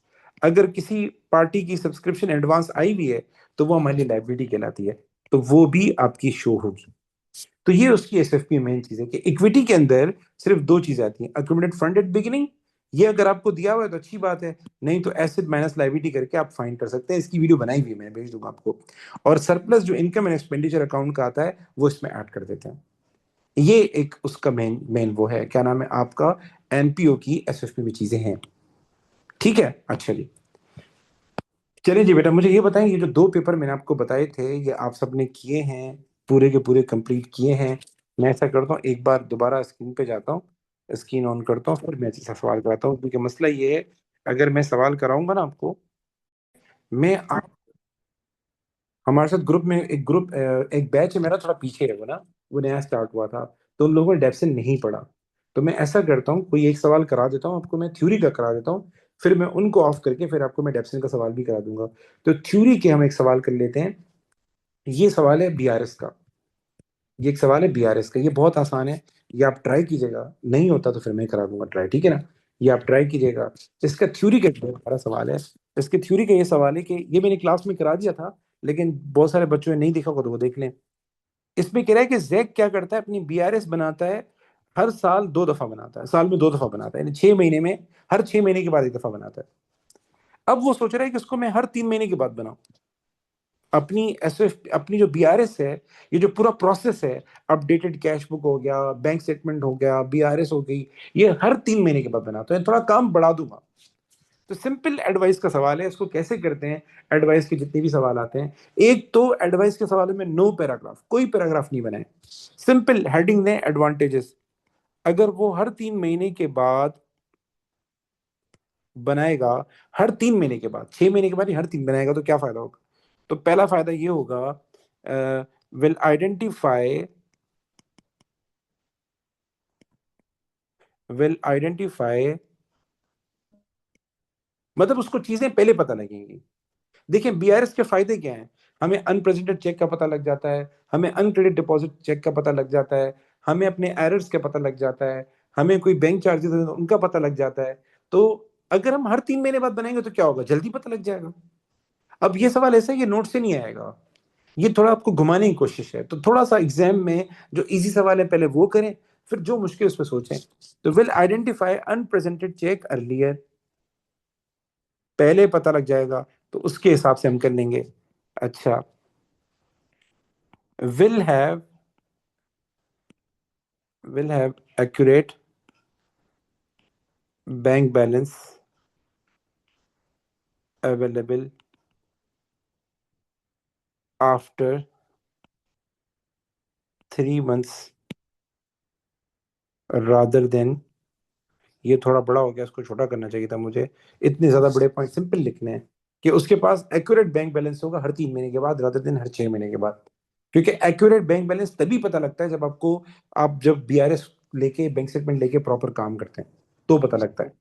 अगर किसी पार्टी की सब्सक्रिप्शन एडवांस आई हुई है तो वो हमारी लाइबिलिटी कहलाती है, तो वो भी आपकी शो होगी। तो ये उसकी एसएफपी मेन चीज है कि इक्विटी के अंदर सिर्फ दो चीजें आती हैं, अक्यूमुलेटेड फंड एट बिगिनिंग, ये अगर आपको दिया हुआ है तो अच्छी बात है, नहीं तो एसेट माइनस लाइबिलिटी करके आप फाइन कर सकते हैं। इसकी वीडियो बनाई हुई है, मैं भेज दूंगा आपको। और सरप्लस जो इनकम एंड एक्सपेंडिचर अकाउंट का आता है वो इसमें ऐड कर देते हैं। ये एक उसका मेन मेन वो है, क्या नाम है आपका, एनपीओ की एसएफपी में चीजें हैं। ठीक है, अच्छा जी। चलिए जी बेटा, मुझे ये बताएं, ये जो दो पेपर मैंने आपको बताए थे ये आप सबने किए हैं, पूरे के पूरे कंप्लीट किए हैं। मैं ऐसा करता हूँ, एक बार दोबारा स्क्रीन पे जाता हूँ, स्क्रीन ऑन करता हूँ, फिर मैं अच्छे से सवाल कराता हूँ। क्योंकि मसला ये है, अगर मैं सवाल कराऊंगा ना आपको, मैं आप हमारे साथ ग्रुप में एक बैच है मेरा, थोड़ा पीछे है वो ना, वो नया स्टार्ट हुआ था, तो उन लोगों ने डेप्सन नहीं पढ़ा। तो मैं ऐसा करता हूँ, कोई एक सवाल करा देता हूँ आपको, मैं थ्योरी का करा देता हूँ, फिर मैं उनको ऑफ करके फिर आपको मैं डेप्सन का सवाल भी करा दूंगा। तो थ्योरी के हम एक सवाल कर लेते हैं। ये सवाल है बीआरएस का, ये एक सवाल है बीआरएस का, ये बहुत आसान है, ये आप ट्राई कीजिएगा, नहीं होता तो फिर मैं करा दूंगा ट्राई, ठीक है ना। ये आप ट्राई कीजिएगा। इसका थ्योरी का बहुत सारा सवाल है। इसके थ्योरी का ये सवाल है कि ये मैंने क्लास में करा दिया था, लेकिन बहुत सारे बच्चों ने नहीं देखा होगा तो वो देख लें। इसमें कह रहा है कि जैक क्या करता है, अपनी बीआरएस बनाता है, हर साल दो दफा बनाता है, साल में दो दफा बनाता है, यानी 6 महीने में, हर 6 महीने के बाद एक दफा बनाता है। अब वो सोच रहा है कि इसको मैं हर 3 महीने के बाद बनाऊं। अपनी एसएफ अपनी जो बीआरएस है, ये जो पूरा प्रोसेस है, अपडेटेड कैश बुक हो गया, बैंक स्टेटमेंट हो गया, बीआरएस हो गई, ये हर 3 महीने के बाद बनाता है, थोड़ा काम बढ़ा दूंगा। तो सिंपल एडवाइस का सवाल है, इसको कैसे करते हैं। एडवाइस के जितने भी सवाल आते हैं, एक तो एडवाइस के सवालों में नो पैराग्राफ, कोई पैराग्राफ नहीं बनाए, सिंपल हेडिंग ने एडवांटेजेस। अगर वो हर 3 महीने के बाद बनाएगा, हर 3 महीने के बाद, 6 महीने के बाद ही हर तीन बनाएगा, तो क्या फायदा होगा। तो पहला फायदा ये होगा, विल आइडेंटिफाई विल आइडेंटिफाई मतलब उसको चीजें पहले पता लगेंगी। देखिए बीआरएस के फायदे क्या हैं, हमें अनप्रेजेंटेड चेक का पता लग जाता है, हमें अनक्रेडिट डिपॉजिट चेक का पता लग जाता है, हमें अपने एरर्स का पता लग जाता है, हमें कोई बैंक चार्जेस है तो उनका पता लग जाता है। तो अगर हम हर 3 महीने बाद बनाएंगे तो क्या होगा, जल्दी पता लग जाएगा। अब ये सवाल ऐसा है, ये नोट से नहीं आएगा, ये थोड़ा आपको घुमाने की कोशिश है। तो थोड़ा सा एग्जाम में जो इजी सवाल है पहले वो करें, फिर जो मुश्किल उस पर सोचें। तो will identify unpresented cheque earlier, पहले पता लग जाएगा, तो उसके हिसाब से हम कर लेंगे। अच्छा, will have will have accurate bank balance available after 3 months rather than, ये थोड़ा बड़ा हो गया, इसको छोटा करना चाहिए था मुझे, इतने ज्यादा बड़े पॉइंट सिंपल लिखने हैं कि उसके पास एक्यूरेट बैंक बैलेंस होगा हर 3 महीने के बाद रादर देन हर 6 महीने के बाद। क्योंकि एक्यूरेट बैंक बैलेंस तभी पता लगता है जब आपको, आप जब बीआरएस लेके बैंक स्टेटमेंट लेके प्रॉपर काम करते हैं तो पता लगता है।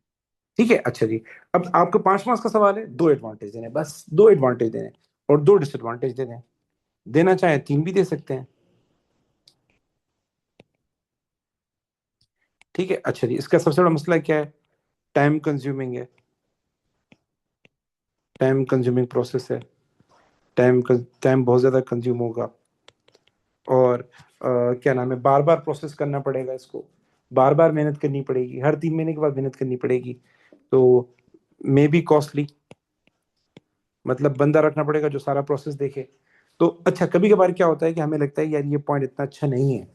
ठीक है, अच्छा जी। अब आपको 5 मार्क्स का सवाल है, 2 एडवांटेज देने, बस 2 एडवांटेज देने और 2 डिसएडवांटेज दे दें, देना चाहे 3 भी दे सकते हैं। ठीक है, अच्छा जी। इसका सबसे बड़ा मसला क्या है? टाइम कंज्यूमिंग है, टाइम कंज्यूमिंग प्रोसेस है, टाइम बहुत ज्यादा कंज्यूम होगा और क्या नाम है, बार बार प्रोसेस करना पड़ेगा इसको, बार बार मेहनत करनी पड़ेगी, हर 3 महीने के बाद मेहनत करनी पड़ेगी, तो मे बी कॉस्टली, मतलब बंदा रखना पड़ेगा जो सारा प्रोसेस देखे। तो अच्छा, कभी कभार क्या होता है कि हमें लगता है यार ये पॉइंट इतना अच्छा नहीं है,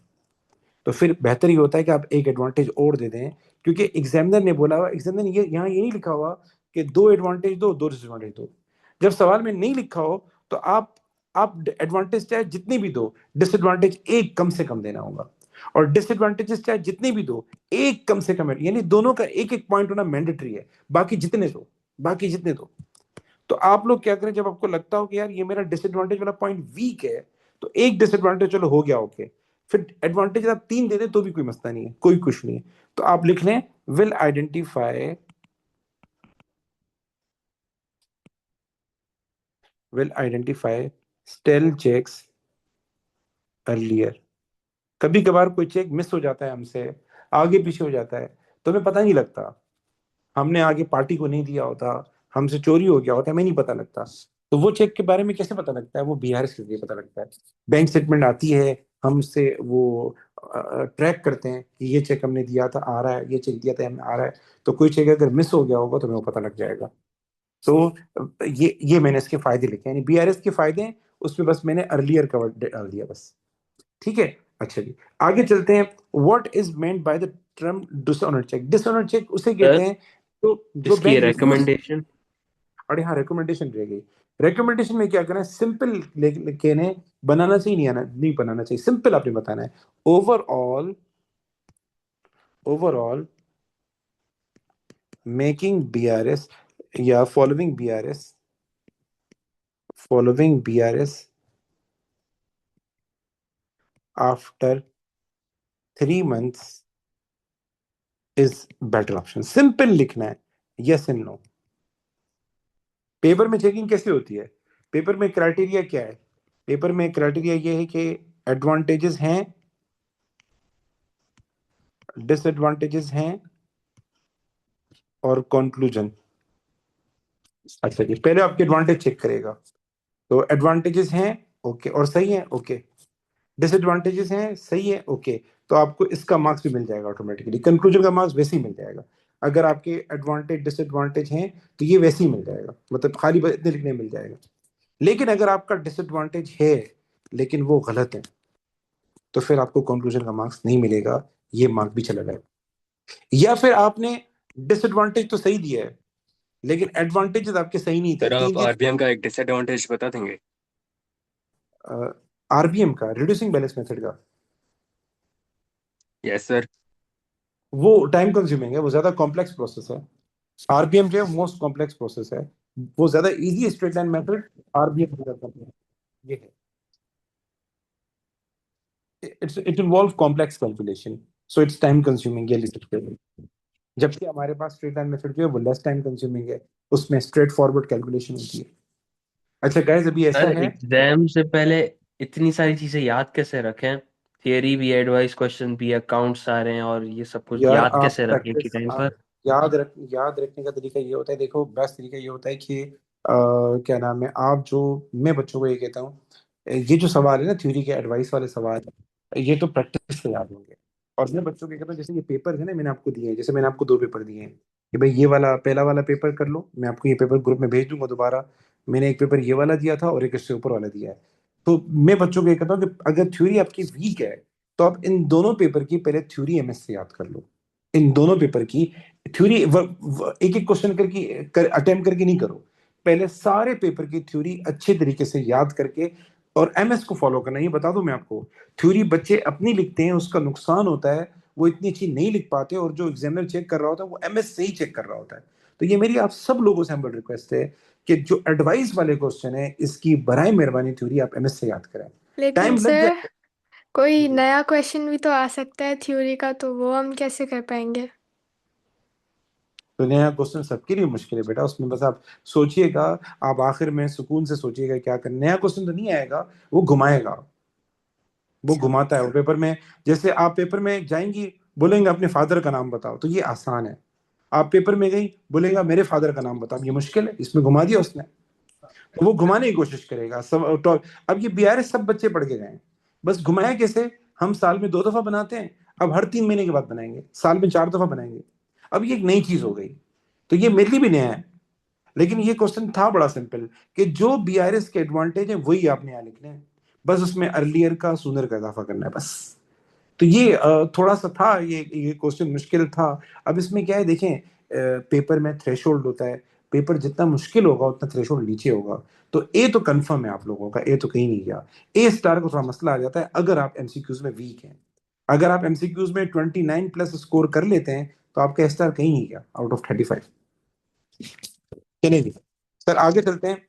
तो फिर बेहतर ये होता है कि आप एक एडवांटेज और दे दें, क्योंकि एग्जामिनर ने बोला हुआ, एग्जामिनर ने ये यहाँ ये नहीं लिखा हुआ कि 2 एडवांटेज दो, 2 डिसएडवांटेज दो। जब सवाल में नहीं लिखा हो तो आप एडवांटेज चाहे जितनी भी दो, डिसएडवांटेज एक कम से कम देना होगा, और डिसएडवांटेजेस चाहे जितनी भी दो, एक कम से कम, यानी दोनों का एक एक पॉइंट होना मैंडेटरी है, बाकी जितने दो, बाकी जितने दो। तो आप लोग क्या करें, जब आपको लगता हो कि यार ये मेरा डिसएडवांटेज वाला पॉइंट वीक है, तो एक डिसएडवांटेज चलो हो गया, ओके, फिर एडवांटेज आप 3 दे दें तो भी कोई मसला नहीं है, कोई कुछ नहीं है। तो आप लिख लें will identify, stale cheques earlier. कभी कभार कोई चेक मिस हो जाता है हमसे, आगे पीछे हो जाता है, तो हमें पता नहीं लगता, हमने आगे पार्टी को नहीं दिया होता, हमसे चोरी हो गया होता है, हमें नहीं पता लगता। तो वो चेक के बारे में कैसे पता लगता है? वो बीआरएस के जरिए पता लगता है। बैंक स्टेटमेंट आती है, हमसे वो ट्रैक करते हैं कि ये चेक हमने दिया था आ रहा है, ये चेक दिया था हमें आ रहा है। तो कोई चेक अगर मिस हो गया होगा तो हमें वो पता लग जाएगा। तो ये मैंने इसके फायदे लिखे, यानी बीआरएस के फायदे हैं, उसमें बस मैंने अर्लियर कवर डाल दिया बस। ठीक है, अच्छा जी, आगे चलते हैं। What is meant by the term dishonour cheque? Dishonour cheque उसे कहते
सर
हैं जो
इसकी
बैंक रिफ्यूज।
रिकमेंडेशन।
और यहाँ रिकमेंडेशन रह गई। रिकमेंडेशन में क्या करना है? सिंपल कहने, बनाना चाहिए नहीं, आना नहीं बनाना चाहिए, सिंपल आपने बताना है। ओवरऑल, ओवरऑल मेकिंग बीआरएस या following BRS after 3 months is better option. Simple लिखना है, यस एंड नो। पेपर में चेकिंग कैसे होती है? पेपर में क्राइटेरिया क्या है? पेपर में क्राइटेरिया ये है कि एडवांटेजेस हैं, डिसएडवांटेजेस हैं और कंक्लूजन। अच्छा जी, पहले आपके एडवांटेज चेक करेगा, तो एडवांटेजेस हैं ओके और सही है ओके, डिसएडवांटेजेस हैं सही है ओके, तो आपको इसका मार्क्स भी मिल जाएगा ऑटोमेटिकली, कंक्लूजन का मार्क्स वैसे ही मिल जाएगा। अगर आपके एडवांटेज डिसएडवांटेज हैं तो ये वैसे ही मिल जाएगा, मतलब खाली बस इतने लिखने मिल जाएगा। लेकिन अगर आपका डिसएडवांटेज है लेकिन वो गलत है, तो फिर आपको कंक्लूजन का मार्क्स नहीं मिलेगा, ये मार्क भी चला जाएगा। या फिर आपने डिसएडवांटेज तो सही दिया है लेकिन एडवांटेजेस आपके सही नहीं थे,
सर आप
3
आरबीएम का एक डिसएडवांटेज बता देंगे?
आरबीएम का रिड्यूसिंग बैलेंस मेथड का,
यस सर।
वो टाइम कंज्यूमिंग है, वो ज्यादा कॉम्प्लेक्स प्रोसेस है। आरबीएम जो है मोस्ट कॉम्प्लेक्स प्रोसेस है, वो ज्यादा easy straight line method RBM है। ये है, it involve complex calculation, so it's time consuming, ये लिख सकते हैं। जबकि हमारे पास स्ट्रेट लाइन मेथड जो है वो लेस टाइम कंज्यूमिंग है, उसमें स्ट्रेट फॉरवर्ड कैलकुलेशन होती है। अच्छा गाइस, अभी ऐसा
सर
है,
एग्जाम से पहले इतनी सारी चीजें याद कैसे रखें? थियरी भी, एडवाइस क्वेश्चन भी, अकाउंट्स आ रहे हैं और ये सब कुछ
यार
याद
आप
कैसे रखें कि
प्रैक्टिस,
टाइम
आप
पर?
याद रखने का तरीका ये होता है, देखो बेस्ट तरीका ये होता है कि क्या नाम है, आप जो, मैं बच्चों को ये कहता हूँ, ये जो सवाल है ना थ्योरी के एडवाइस वाले सवाल, ये तो प्रैक्टिस से याद होंगे। और मैं बच्चों को ये कहता हूँ, जैसे ये पेपर है ना मैंने आपको दिए हैं, जैसे मैंने आपको 2 पेपर दिए हैं कि भाई ये वाला पहला वाला पेपर कर लो, मैं आपको ये पेपर ग्रुप में भेज दूंगा दोबारा, मैंने एक पेपर ये वाला दिया था और एक इससे ऊपर वाला दिया है। तो मैं बच्चों को ये कहता हूँ कि अगर थ्योरी आपकी वीक है तो आप इन दोनों पेपर की पहले थ्योरी एमएस से याद कर लो, इन दोनों पेपर की थ्योरी एक एक क्वेश्चन करके अटेम्प्ट करके नहीं करो, पहले सारे पेपर की थ्योरी अच्छे तरीके से याद करके और एमएस को फॉलो करना। ये बता दूं मैं आपको, थ्योरी बच्चे अपनी लिखते हैं, उसका नुकसान होता है वो इतनी अच्छी नहीं लिख पाते, और जो एग्जामिनर चेक कर रहा होता है वो एमएस से ही चेक कर रहा होता है। तो ये मेरी आप सब लोगों से हम्बल रिक्वेस्ट है कि जो एडवाइस वाले क्वेश्चन है इसकी बराए मेहरबानी थ्योरी आप एमएस से याद करें।
लेकिन
टाइम लग
सर
जाए
कोई नया क्वेश्चन भी तो आ सकता है थ्योरी का, तो वो हम कैसे कर पाएंगे?
तो नया क्वेश्चन सबके लिए मुश्किल है बेटा, उसमें बस आप सोचिएगा, आप आखिर में सुकून से सोचिएगा क्या करना। नया क्वेश्चन तो नहीं आएगा, वो घुमाएगा, वो घुमाता है वो पेपर में। जैसे आप पेपर में जाएंगी, बोलेंगे अपने फादर का नाम बताओ, तो ये आसान है। आप पेपर में गई, बोलेगा मेरे फादर का नाम बताओ, ये मुश्किल है, इसमें घुमा दिया उसने, तो वो घुमाने की कोशिश करेगा सब अब ये बीआरएस सब बच्चे पढ़ के गए, बस घुमाया कैसे, हम साल में 2 दफा बनाते हैं, अब हर 3 महीने के बाद बनाएंगे, साल में 4 दफा बनाएंगे। अब ये एक नई चीज हो गई, तो ये मेरे लिए भी नया है, लेकिन ये क्वेश्चन था बड़ा सिंपल कि जो बीआरएस के एडवांटेज है वही आपने यहाँ लिखने हैं, बस उसमें अर्लियर का सूनर का इजाफा करना है बस। तो ये थोड़ा सा था, ये क्वेश्चन मुश्किल था। अब इसमें क्या है देखें, पेपर में थ्रेशोल्ड होता है, पेपर जितना मुश्किल होगा उतना थ्रेशोल्ड नीचे होगा। तो ए तो कंफर्म है आप लोगों का, ए तो कहीं नहीं गया। ए स्टार को थोड़ा मसला आ जाता है अगर आप एमसीक्यूज में वीक हैं। अगर आप एमसीक्यूज में 29+ स्कोर कर लेते हैं तो आपका स्टार कहीं नहीं गया आउट ऑफ 35। चलिए सर आगे चलते हैं।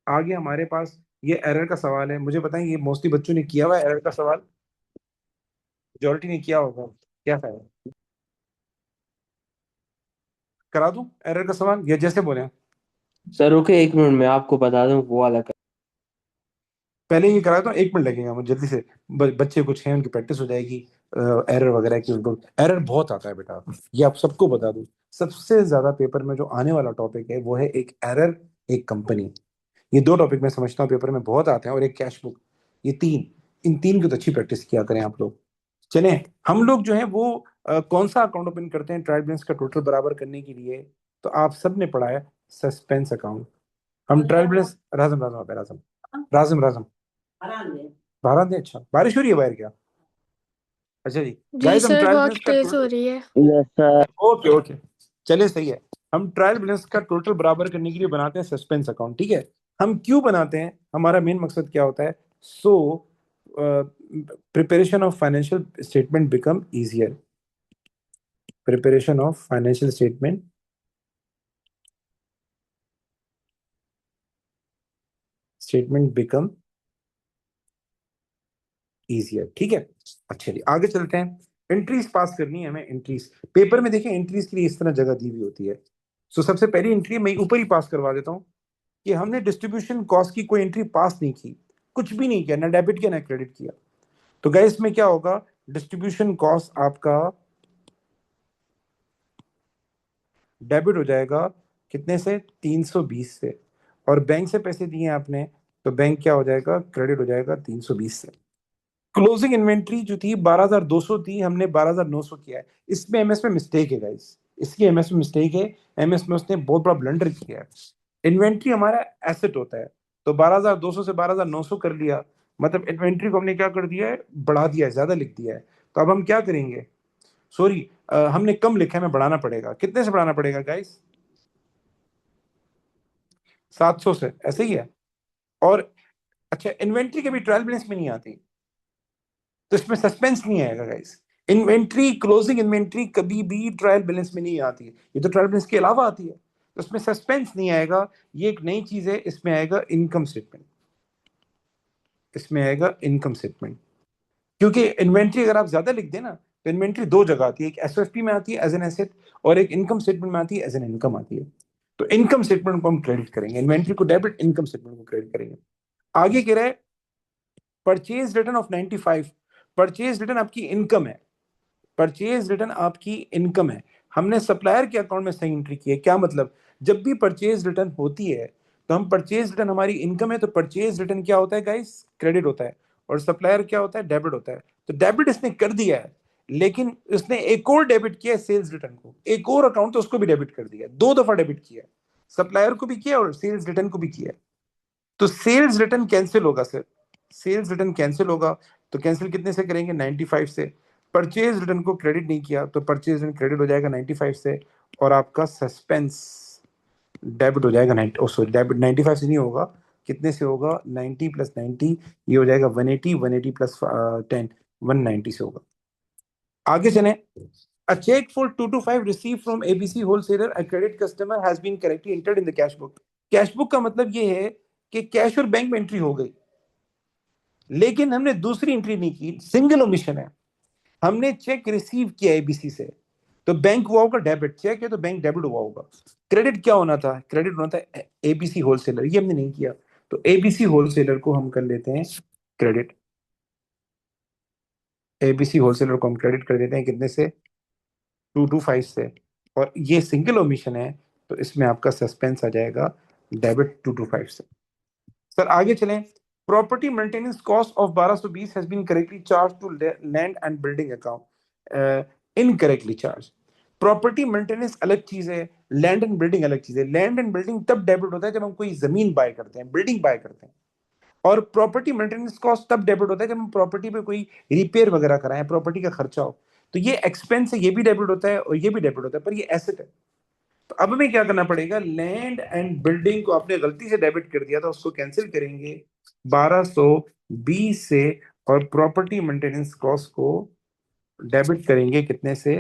आगे हमारे पास ये एरर का सवाल है, मुझे बताएं ये मोस्टली बच्चों ने किया हुआ है एरर का सवाल, मेजोरिटी ने किया होगा, क्या फायदा, करा दूं एरर का सवाल या जैसे बोले?
सर रुके 1 मिनट में आपको बता दूं वो वाला
पहले ये करा दूं, 1 मिनट लगेगा मुझे जल्दी से, बच्चे कुछ हैं उनकी प्रैक्टिस हो जाएगी एरर वगैरह की। उनको एरर बहुत आता है बेटा, ये आप सबको बता दूं, सबसे ज्यादा पेपर में जो आने वाला टॉपिक है वो है एक एरर, एक कंपनी। ये 2 टॉपिक मैं समझता हूँ पेपर में बहुत आते हैं, और एक कैश बुक, ये 3, इन 3 की तो अच्छी प्रैक्टिस किया करें आप लोग। चलें, हम लोग जो है वो कौन सा अकाउंट ओपन करते हैं ट्रायल बैलेंस का टोटल बराबर करने के लिए? तो आप सब ने पढ़ा है सस्पेंस अकाउंट। हम ट्रायल बैलेंस, राजम राजम आप राजम राजम राजम बारह दे, अच्छा बारिश हो रही है बाहर क्या? अच्छा जी
जी
गाइस, हम
सर,
ट्रायल
बहुत
बैलेंस का
तेज हो रही है।
Yes sir.
ओके ओके, चलिए सही है। हम ट्रायल बैलेंस का टोटल बराबर करने के लिए बनाते हैं सस्पेंस अकाउंट, ठीक है। हम क्यों बनाते हैं, हमारा मेन मकसद क्या होता है? So preparation of financial statement become easier, preparation of financial statement become easier, ठीक है। अच्छा जी आगे चलते हैं। एंट्रीज पास करनी है हमें, एंट्रीज पेपर में देखें, एंट्रीज के लिए इस तरह जगह दी हुई होती है। सो सबसे पहली एंट्री मैं ऊपर ही पास करवा देता हूँ कि हमने डिस्ट्रीब्यूशन कॉस्ट की कोई एंट्री पास नहीं की, कुछ भी नहीं किया, ना डेबिट किया ना क्रेडिट किया। तो गाइस में क्या होगा, डिस्ट्रीब्यूशन कॉस्ट आपका डेबिट हो जाएगा कितने से, 320 से, और बैंक से पैसे दिए आपने तो बैंक क्या हो जाएगा, क्रेडिट हो जाएगा 320 से। क्लोजिंग इन्वेंट्री जो थी 12,200 थी, हमने 12,900 किया है। इसमें एमएस में मिस्टेक है गाइस, इसकी एमएस में मिस्टेक है, एमएस में उसने बहुत बड़ा ब्लंडर किया है। इन्वेंट्री हमारा एसेट होता है, तो 12,200 से 12,900 कर लिया, मतलब इन्वेंट्री को हमने क्या कर दिया है, बढ़ा दिया है, ज्यादा लिख दिया है। तो अब हम क्या करेंगे, सॉरी हमने कम लिखा है, हमें बढ़ाना पड़ेगा। कितने से बढ़ाना पड़ेगा गाइस? 700 से, ऐसे ही है। और अच्छा इन्वेंट्री कभी ट्रायल बैलेंस में नहीं आती, तो इसमें सस्पेंस नहीं आएगा गाइस। इन्वेंट्री, क्लोजिंग इन्वेंट्री कभी भी ट्रायल बैलेंस में नहीं आती है, ये तो ट्रायल बैलेंस के अलावा आती है, तो इसमें सस्पेंस नहीं आएगा। ये एक नई चीज है, इसमें आएगा इनकम स्टेटमेंट, इसमें आएगा इनकम स्टेटमेंट। क्योंकि इन्वेंट्री अगर आप ज्यादा लिख देना तो इन्वेंट्री 2 जगह आती है, एक एसएफपी में आती है एज एन एसेट, और एक इनकम स्टेटमेंट में आती है एज एन इनकम आती है। तो इनकम स्टेटमेंट को हम क्रेडिट करेंगे, इन्वेंट्री को डेबिट, इनकम स्टेटमेंट को क्रेडिट करेंगे। आगे कह रहा है purchase return of 95, purchase return आपकी इनकम है, परचेज रिटर्न आपकी इनकम है। हमने सप्लायर के अकाउंट में सही एंट्री की है, क्या मतलब, जब भी परचेज रिटर्न होती है तो हम परचेज रिटर्न हमारी इनकम है, तो परचेज रिटर्न क्या होता है गाइस, क्रेडिट होता है, और सप्लायर क्या होता है, डेबिट होता है। तो डेबिट इसने कर दिया है, लेकिन उसने एक और डेबिट किया है सेल्स रिटर्न को, एक और अकाउंट तो उसको भी डेबिट कर दिया, 2 दफा डेबिट किया है, सप्लायर को भी किया और सेल्स रिटर्न को भी किया। तो सेल्स रिटर्न कैंसिल होगा सर, सेल्स रिटर्न कैंसिल होगा, तो कैंसिल कितने से करेंगे, 95 से। परचेज रिटर्न को क्रेडिट नहीं किया तो परचेज रिटर्न क्रेडिट हो जाएगा 95 से, और आपका सस्पेंस डेबिट हो जाएगा 90, सॉरी डेबिट 95 से नहीं होगा, कितने से होगा, 90 प्लस 90, ये हो जाएगा 180, 180 प्लस 10, 190 से होगा। आगे चलें। A check for 225 received from ABC wholesaler, a credit customer has been correctly entered in the cash book. Cash book का मतलब ये है कि कैश और बैंक में एंट्री हो गई, लेकिन हमने दूसरी एंट्री नहीं की, सिंगल ओमिशन है। हमने चेक रिसीव किया एबीसी से, तो बैंक हुआ होगा डेबिट, चेक है तो बैंक डेबिट हुआ होगा। क्रेडिट क्या होना था, क्रेडिट होना था एबीसी होलसेलर, ये हमने नहीं किया, तो एबीसी होलसेलर को हम कर लेते हैं क्रेडिट, एबीसी होलसेलर को हम क्रेडिट कर देते हैं कितने से, 225 से, और ये सिंगल ओमिशन है तो इसमें आपका सस्पेंस आ जाएगा डेबिट 225 से। सर आगे चलें। Property maintenance cost of 1220 has been correctly charge to land and building account, incorrectly charge. Property maintenance अलग चीज है, लैंड एंड बिल्डिंग अलग चीज है। लैंड एंड बिल्डिंग तब डेबिट होता है जब हम कोई जमीन बाय करते हैं, बिल्डिंग बाय करते हैं, और प्रॉपर्टी मेंटेनेंस कॉस्ट तब डेबिट होता है जब हम प्रॉपर्टी पे कोई रिपेयर वगैरह कराएं, प्रॉपर्टी का खर्चा हो, तो ये एक्सपेंस है, ये भी डेबिट होता है और ये भी डेबिट होता है, पर ये एसेट है। तो अब हमें क्या करना पड़ेगा, लैंड एंड बिल्डिंग को आपने गलती से डेबिट कर दिया था, उसको कैंसिल करेंगे 1220 से, और प्रॉपर्टी मेंटेनेंस कॉस्ट को डेबिट करेंगे कितने से,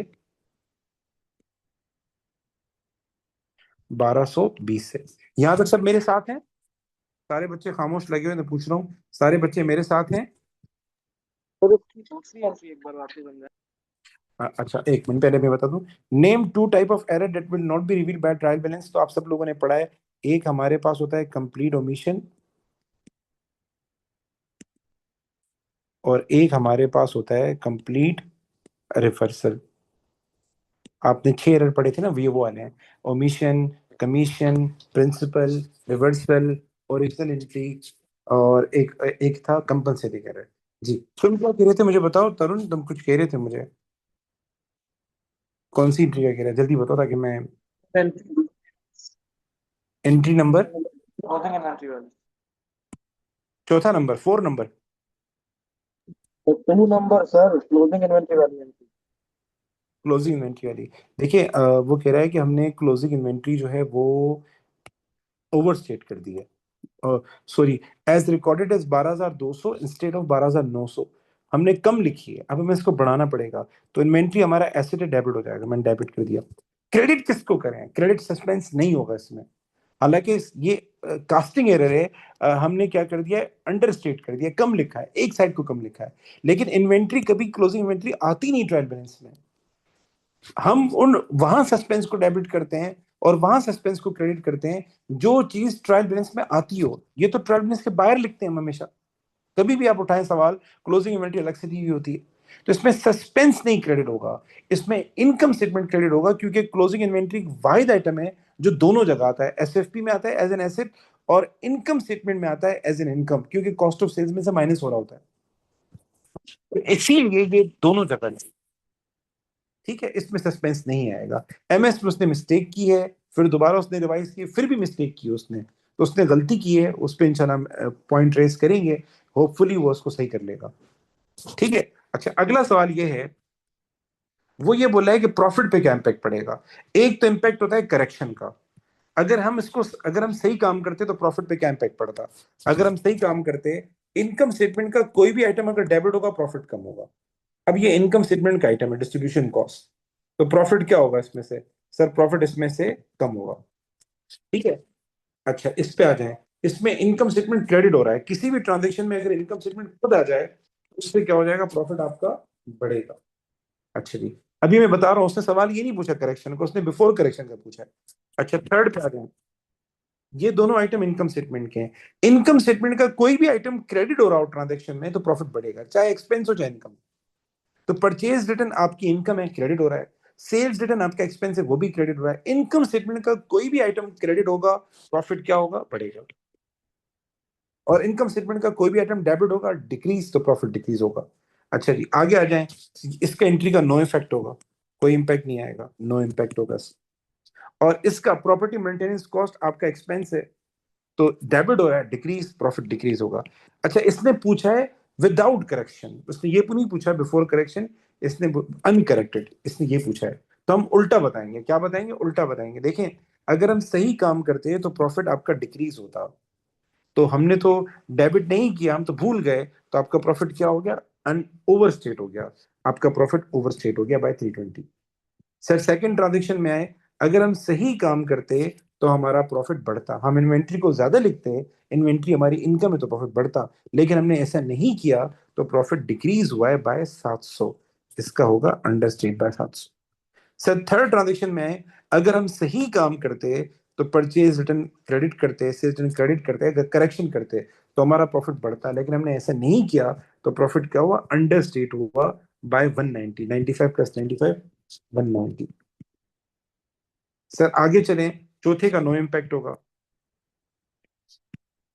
1220 से। यहां तक सब मेरे साथ हैं? सारे बच्चे खामोश लगे हुए हैं, तो पूछ रहा हूँ, सारे बच्चे मेरे साथ हैं? अच्छा एक मिनट पहले मैं बता दूं। Name two type of error that will not be revealed by trial balance, तो आप सब लोगों ने पढ़ा है। एक हमारे पास होता है कंप्लीट ओमिशन, और एक हमारे पास होता है कंप्लीट रिवर्सल। आपने 6 एरर पढ़े थे ना, वो वाले हैं, omission, commission, principle, reversal, original entry, और एक एक था कंपनसेटिंग एरर। जी तुम क्या कह रहे थे मुझे बताओ, तरुण तुम कुछ कह रहे थे मुझे, कौन सी एंट्री का कह रहे हैं, जल्दी बताओ ताकि मैं। एंट्री नंबर, चौथा number, 4 number,
2 number sir, closing inventory वाली एंट्री।
क्लोजिंग इन्वेंट्री वाली। देखिए वो कह रहा है कि हमने क्लोजिंग इन्वेंट्री जो है वो ओवरस्टेट कर दी है, sorry, as recorded as 12,200 instead of 12,900, हमने कम लिखी है, अब हमें इसको बढ़ाना पड़ेगा, तो इन्वेंट्री हमारा एसेट डेबिट हो जाएगा, मैंने डेबिट कर दिया। क्रेडिट किसको करें, क्रेडिट सस्पेंस नहीं होगा इसमें, हालांकि ये कास्टिंग एरर है, हमने क्या कर दिया है, अंडरस्टेट कर दिया, कम लिखा है, एक साइड को कम लिखा है, लेकिन इन्वेंट्री कभी क्लोजिंग इन्वेंट्री आती नहीं ट्रायल बैलेंस में। हम उन वहां सस्पेंस को डेबिट करते हैं और वहां सस्पेंस को क्रेडिट करते हैं जो चीज ट्रायल बैलेंस में आती हो। ये तो ट्रायल बैलेंस के बाहर लिखते हैं हम हमेशा, कभी भी आप उठाएं सवाल, क्लोजिंग इन्वेंट्री अलग से दी हुई होती है, तो इसमें सस्पेंस नहीं क्रेडिट होगा, इसमें इनकम स्टेटमेंट क्रेडिट होगा, क्योंकि क्लोजिंग इन्वेंट्री एक वाहिद आइटम है जो दोनों जगह आता है, एसएफपी में आता है एज एन एसेट, और इनकम स्टेटमेंट में आता है एज एन इनकम, क्योंकि कॉस्ट ऑफ सेल्स में से माइनस हो रहा होता है, तो इसीलिए ये दोनों जगह है। ठीक है, इसमें सस्पेंस नहीं आएगा। एमएस में उसने मिस्टेक की है, फिर दोबारा उसने रिवाइज की, फिर भी मिस्टेक की उसने, तो उसने गलती की है, उस पर इंशाल्लाह पॉइंट रेस करेंगे, होपफुली वो उसको सही कर लेगा। ठीक है, अच्छा अगला सवाल ये है, वो ये बोला है कि प्रॉफिट पे क्या इंपैक्ट पड़ेगा। एक तो इंपैक्ट होता है करेक्शन का, अगर हम सही काम करते तो प्रॉफिट पे क्या इंपैक्ट पड़ता, अगर हम सही काम करते, इनकम स्टेटमेंट का कोई भी आइटम अगर डेबिट होगा प्रॉफिट कम होगा। अब ये इनकम स्टेटमेंट का आइटम है, डिस्ट्रीब्यूशन कॉस्ट, तो प्रॉफिट क्या होगा इसमें से, सर प्रॉफिट इसमें से कम होगा। ठीक है, अच्छा इस पे आ जाए, इसमें इनकम स्टेटमेंट क्रेडिट हो रहा है, किसी भी ट्रांजेक्शन में अगर इनकम स्टेटमेंट खुद आ जाए उससे क्या हो जाएगा, प्रॉफिट आपका बढ़ेगा। अच्छा जी, अभी मैं बता रहा हूँ, उसने सवाल ये नहीं पूछा करेक्शन का, उसने बिफोर करेक्शन का पूछा है। अच्छा थर्ड पे आ जाए, ये दोनों आइटम इनकम स्टेटमेंट के हैं, इनकम स्टेटमेंट का कोई भी आइटम क्रेडिट हो रहा हो ट्रांजेक्शन में तो प्रॉफिट बढ़ेगा, चाहे एक्सपेंस हो चाहे इनकम। तो परचेज रिटर्न आपकी इनकम है, क्रेडिट हो रहा है, सेल्स रिटर्न आपका एक्सपेंस है, वो भी क्रेडिट हो रहा है, इनकम स्टेटमेंट का कोई भी आइटम क्रेडिट होगा, प्रॉफिट क्या होगा, बढ़ेगा, और इनकम स्टेटमेंट का कोई भी आइटम डेबिट होगा, डिक्रीज, तो प्रॉफिट डिक्रीज होगा। अच्छा जी आगे आ जाएं, इसका एंट्री का नो इफेक्ट होगा, कोई इंपैक्ट नहीं आएगा, नो इम्पैक्ट होगा, और इसका प्रॉपर्टी मेंटेनेंस कॉस्ट आपका एक्सपेंस है तो डेबिट हो रहा है, डिक्रीज, प्रॉफिट डिक्रीज होगा। अच्छा इसने पूछा है विदाउट करेक्शन, उसने ये नहीं पूछा बिफोर करेक्शन, इसने अनकरेक्टेड, इसने ये पूछा है, तो हम उल्टा बताएंगे। क्या बताएंगे? उल्टा बताएंगे। देखें, अगर हम सही काम करते हैं तो प्रॉफिट आपका डिक्रीज होता, तो हमने तो डेबिट नहीं किया, हम तो भूल गए, तो आपका प्रॉफिट क्या हो गया? ओवरस्टेट हो गया, आपका प्रॉफिट ओवरस्टेट हो गया बाय 320। सर सेकंड ट्रांजेक्शन में आए, अगर हम सही काम करते तो हमारा प्रॉफिट बढ़ता, हम इन्वेंट्री को ज्यादा लिखते, इन्वेंट्री हमारी इनकम है तो प्रॉफिट बढ़ता, लेकिन हमने ऐसा नहीं किया तो प्रॉफिट डिक्रीज हुआ है बाय 700। इसका होगा understate by 700। Sir third transaction में आए, अगर हम सही काम करते तो परचेज रिटर्न क्रेडिट करते, सेल्स रिटर्न क्रेडिट करते, अगर करेक्शन करते तो हमारा प्रॉफिट बढ़ता, लेकिन हमने ऐसा नहीं किया तो प्रॉफिट क्या हुआ? अंडरस्टेट हुआ बाय 190। 95 प्लस 95 190। सर आगे चलें, चौथे का नो इम्पैक्ट होगा।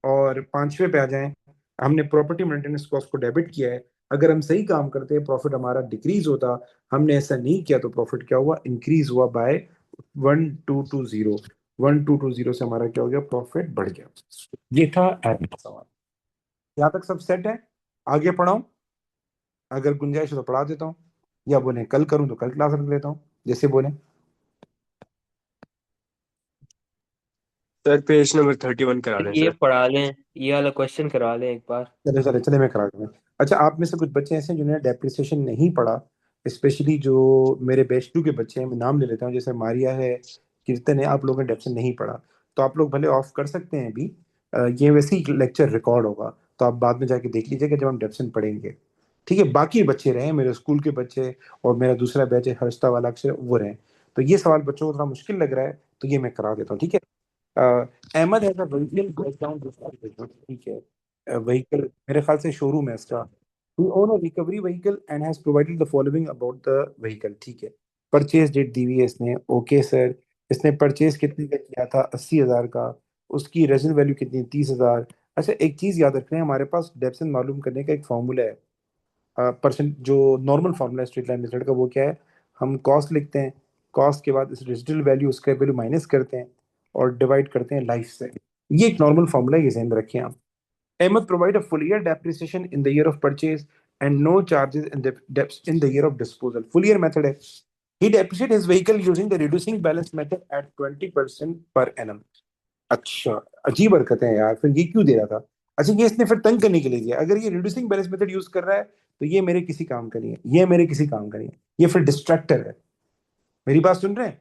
और पांचवे पे आ जाएं, हमने प्रॉपर्टी मेंटेनेंस कॉस्ट को डेबिट किया है, अगर हम सही काम करते हैं प्रॉफिट हमारा डिक्रीज होता, हमने ऐसा नहीं किया तो प्रॉफिट क्या हुआ? इंक्रीज हुआ बाय 1220। 1220 से हमारा क्या हो गया? प्रॉफिट बढ़ गया। ये था एड सवाल। यहाँ तक सब सेट है? आगे पढ़ाऊं? अगर गुंजाइश हो तो पढ़ा देता हूँ, या बोले कल करूं तो कल क्लास रख लेता हूँ, जैसे बोले।
सर पेज नंबर 31 करा दें
ये
सर।
पढ़ा लें, ये वाला क्वेश्चन करवा लें एक बार।
चले चले चले, मैं करा दूंगा। अच्छा, आप में से कुछ बच्चे ऐसे हैं जिन्होंने डेप्रिसिएशन नहीं पढ़ा, स्पेशली जो मेरे बैच 2 के बच्चे हैं, मैं नाम ले लेता हूँ, जैसे मारिया है, कीर्तन है, आप लोगों ने डेप्रिसिएशन नहीं पढ़ा, तो आप लोग भले ऑफ कर सकते हैं अभी। ये वैसे ही लेक्चर रिकॉर्ड होगा, तो आप बाद में जाके देख लीजिएगा जब हम डेप्रिसिएशन पढ़ेंगे। ठीक है, बाकी बच्चे रहे, मेरे स्कूल के बच्चे और मेरा दूसरा बैच है हर्षता वाला अक्षर, वो रहे। तो ये सवाल बच्चों को थोड़ा मुश्किल लग रहा है, तो ये मैं करा देता हूँ। ठीक है। Ahmed has a vehicle background, ठीक है। व्हीकल मेरे ख्याल से शोरूम है इसका। We own a recovery vehicle and has provided the following about the vehicle। ठीक है। परचेज डेट दी हुई है इसने, ओके सर। इसने परचेज कितने का किया था? 80,000 का। उसकी रेजल वैल्यू कितनी? 30,000। अच्छा, एक चीज याद रखना है, हमारे पास डेप्सन मालूम करने का एक फॉर्मूला है, परसेंट, जो नॉर्मल फार्मूला है स्ट्रेट लाइन मेथड का, वो क्या है? हम कॉस्ट लिखते हैं, कॉस्ट के बाद इस रेजिडुअल वैल्यू, उसका वैल्यू माइनस करते हैं और डिवाइड करते हैं लाइफ से। ये एक नॉर्मल फार्मूला है, ये ध्यान रखें आप। Ahmed provide a full year depreciation in the year of purchase and no charges in the in the year of disposal। full year method है। He depreciate his vehicle using the reducing balance method at 20% per annum। अच्छा, अजीब हरकत है यार, फिर ये क्यों दे रहा था? अच्छा, ये इसने फिर तंग करने के लिए दिया। अगर ये रिड्यूसिंग बैलेंस मेथड यूज कर रहा है तो ये मेरे किसी काम का नहीं है, ये मेरे किसी काम का नहीं है, ये फिर डिस्ट्रैक्टर है। मेरी बात सुन रहे हैं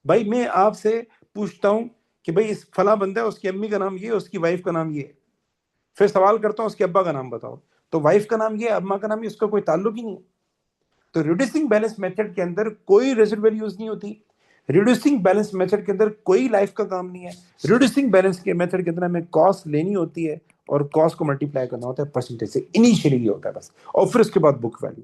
भाई? मैं आपसे पूछता हूं कि भाई इस फला बंदा है, उसकी अम्मी का नाम ये, उसकी वाइफ का नाम ये, फिर सवाल करता हूं उसके अब्बा का नाम बताओ, तो वाइफ का नाम ये, अम्मा का नाम ये, उसका कोई ताल्लुक ही नहीं है। तो रिड्यूसिंग बैलेंस मेथड के अंदर कोई रेसिडुअल यूज नहीं होती, रिड्यूसिंग बैलेंस मेथड के अंदर कोई लाइफ का काम नहीं है। रिड्यूसिंग बैलेंस के मेथड के अंदर हमें कॉस्ट लेनी होती है और कॉस्ट को मल्टीप्लाई करना होता है परसेंटेज से, इनिशियली ये होता है बस, और फिर उसके बाद बुक वैल्यू।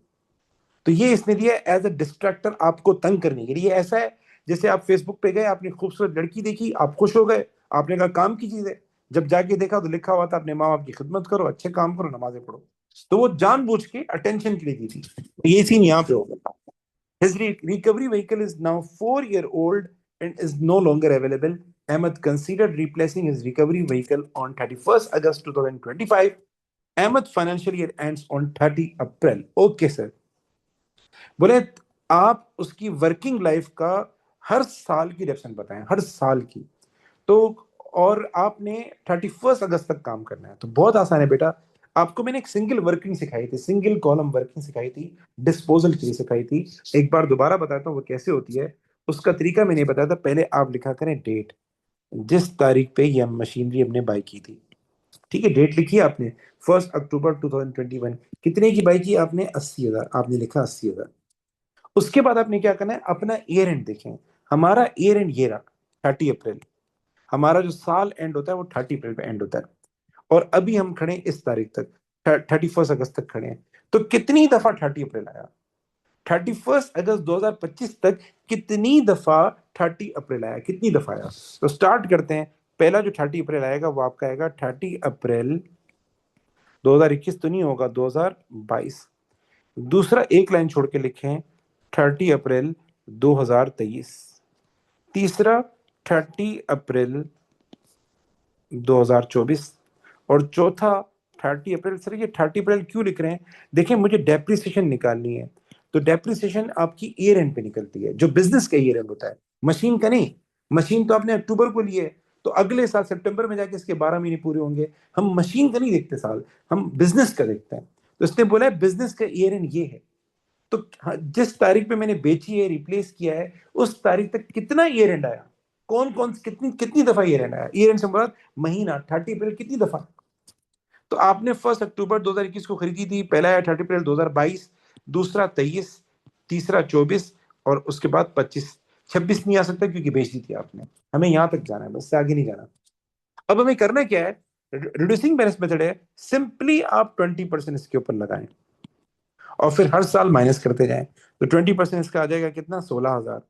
तो ये इसने दिया एज अ डिस्ट्रैक्टर, आपको तंग करने के लिए। ऐसा है जैसे आप फेसबुक पे गए, आपने खूबसूरत लड़की देखी, आप खुश हो गए, आपने कहा काम की चीज है, जब जाके देखा तो लिखा हुआ था अपने माँ बाप की खिदमत करो, अच्छे काम करो, नमाजें पढ़ो। तो वो जानबूझ के अटेंशन के लिए दी थी। तो ये सीन यहाँ पे होगा। His recovery vehicle is now 4 year old and is no longer available। Ahmed considered replacing his recovery vehicle on 31st August 2025। Ahmed financial year ends on 30 April। Okay sir। बोले आप उसकी वर्किंग लाइफ का हर साल की डेप्सन बताएं, हर साल की। तो और आपने 31 अगस्त तक काम करना है, तो बहुत आसान है बेटा। आपको मैंने एक सिंगल वर्किंग सिखाई थी, सिंगल कॉलम वर्किंग सिखाई थी, डिस्पोजल के लिए सिखाई थी। एक बार दोबारा बताता हूँ वो कैसे होती है। उसका तरीका मैंने बताया था, पहले आप लिखा करें डेट, जिस तारीख पे ये मशीनरी हमने बाई की थी। ठीक है, डेट लिखी आपने 1 अक्टूबर 2021। कितने की बाई की आपने? 80,000, आपने लिखा 80,000। उसके बाद आपने क्या करना है? अपना ईयर एंड देखें। हमारा ईयर एंड ये रहा 30 अप्रैल, हमारा जो साल एंड होता है वो 30 अप्रैल पे एंड होता है, और अभी हम खड़े हैं इस तारीख तक, 31 अगस्त तक खड़े हैं। तो कितनी दफा 30 अप्रैल आया? 31 अगस्त 2025 तक कितनी दफा 30 अप्रैल आया? कितनी दफा आया? तो स्टार्ट करते हैं। पहला जो 30 अप्रैल आएगा वो आपका आएगा 30 अप्रैल 2021, तो नहीं होगा, 2022। दूसरा एक लाइन छोड़ के लिखें 30 अप्रैल 2023। तीसरा 30 अप्रैल 2024। और चौथा 30 अप्रैल। सर ये 30 अप्रैल क्यों लिख रहे हैं? देखिए मुझे डेप्रिसिएशन निकालनी है, तो डेप्रिसिएशन आपकी ईयर एंड पे निकलती है, जो बिजनेस का ईयर एंड होता है, मशीन का नहीं। मशीन तो आपने अक्टूबर को लिए, तो अगले साल सितंबर में जाके इसके 12 महीने पूरे होंगे। हम मशीन का नहीं देखते साल, हम बिजनेस का देखते हैं। तो इसने बोला है बिजनेस का ईयर एंड ये है, तो जिस तारीख पे मैंने बेची है, रिप्लेस किया है, उस तारीख तक कितना ईयर एंड आया, कौन कौन कितनी कितनी दफा ईयर एंड आया, ईयर एंड से मुराद महीना 30 अप्रैल कितनी दफा। तो आपने 1 अक्टूबर 2021 को खरीदी थी, पहला है 30 अप्रैल 2022, दूसरा 23, तीसरा 24, और उसके बाद 25। 26 नहीं आ सकता क्योंकि बेच दी थी आपने। हमें यहां तक जाना है, बस से आगे नहीं जाना। अब हमें करना क्या है, रिड्यूसिंग बैलेंस मेथड है, सिंपली आप 20% इसके ऊपर लगाएं और फिर हर साल माइनस करते जाएं। तो 20% इसका आ जाएगा कितना, 16,000।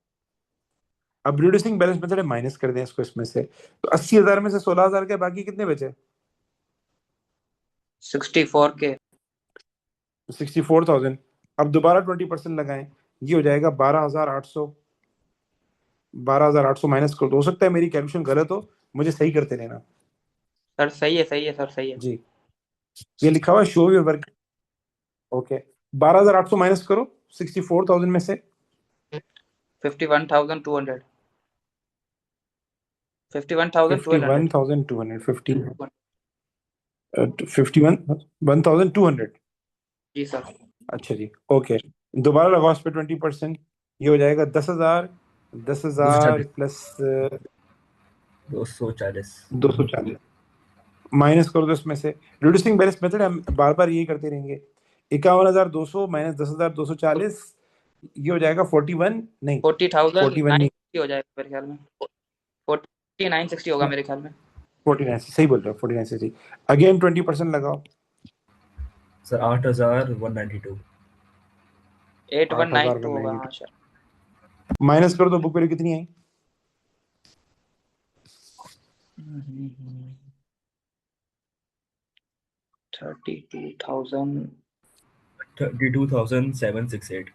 अब रिड्यूसिंग बैलेंस मेथड है, माइनस कर दें इसको इसमें से, तो 80,000 में से 16,000 के बाकी कितने बचे,
64K।
64,000। अब दोबारा 20% लगाएं, ये हो जाएगा 12,800। 12,800 माइनस कर दो, हो सकता है मेरी कैलकुलेशन गलत हो, मुझे सही करते रहना।
सर सही है, सही है सर, सही है।
जी, ये लिखा हुआ है show your work. Okay, 12,800 minus करो 64,000 में से।
51,200। 51,200।
51,200, 51,200।
जी सर।
अच्छा जी, ओके। दोबारा लगाओ इस पे 20%, ये हो जाएगा 10,000। 10,000 प्लस
240।
240 माइनस कर दो इसमें से। रिड्यूसिंग बैलेंस मेथड हम बार बार यही करते रहेंगे। 51,200 माइनस 10,240, ये हो जाएगा 41, नहीं 41 नहीं,
40,960 हो जाएगा मेरे ख्याल में। 4960 होगा मेरे ख्याल में।
49, सही बोल रहे हो, 49 से। अगेन 20% लगाओ।
सर 8,192।
8192 होगा, हाँ सर।
माइनस कर दो, बुक वैल्यू कितनी आई,
32,000।
32,768।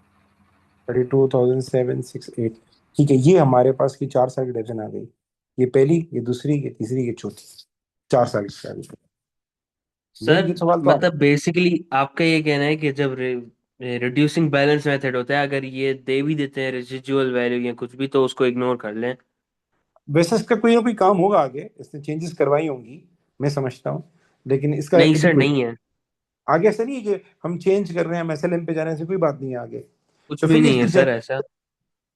32,768। ठीक है, ये हमारे पास की 4 साल की डेफिनेशन आ गई। ये पहली, ये दूसरी, ये तीसरी, ये चौथी, 4 साल की शादी।
सर
ये सवाल तो
मतलब बेसिकली आपका ये कहना है कि जब रिड्यूसिंग बैलेंस मेथड होता है, अगर ये दे भी देते हैं रेसिडुअल वैल्यू या कुछ भी, तो उसको इग्नोर कर लें।
वैसे इसका कोई ना कोई काम होगा आगे, इसने चेंजेस करवाई होंगी, मैं समझता हूँ, लेकिन इसका
नहीं
अभी
सर,
कोई
नहीं है,
आगे ऐसा नहीं है कि हम चेंज कर रहे हैं, हम एसएलएम पे जाने से कोई बात नहीं है आगे।
कुछ
तो
भी
फिर
नहीं है
इसकी
सर ऐसा।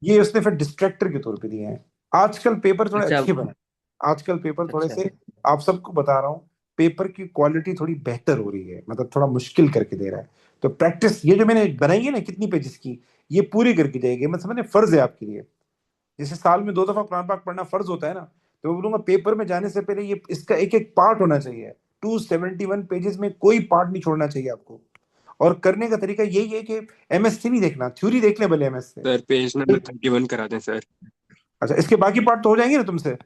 ये उसने फिर डिस्ट्रैक्टर के तौर पे दिए हैं। आजकल पेपर थोड़े
अच्छा
अच्छे बने, आजकल पेपर थोड़े
अच्छा।
से, आप सबको बता रहा हूँ, पेपर की क्वालिटी थोड़ी बेहतर हो रही है, मतलब थोड़ा मुश्किल करके दे रहा है। तो प्रैक्टिस ये जो मैंने बनाई है ना कितनी पेजेस की, ये पूरी करके जाएगी, मतलब समझने फर्ज है आपके लिए। जैसे साल में 2 दफा कुरान पाक पढ़ना फर्ज होता है ना, तो मैं बोलूंगा पेपर में जाने से पहले ये इसका एक एक पार्ट होना चाहिए। 271 पेजेस में कोई पार्ट नहीं छोड़ना चाहिए आपको। और करने का तरीका यही है कि एमएस नहीं देखना, थ्योरी देख ले भले एमएस से।
सर पेज नंबर 31 करा दें सर।
अच्छा, इसके बाकी पार्ट तो हो जाएंगे ना तुमसे।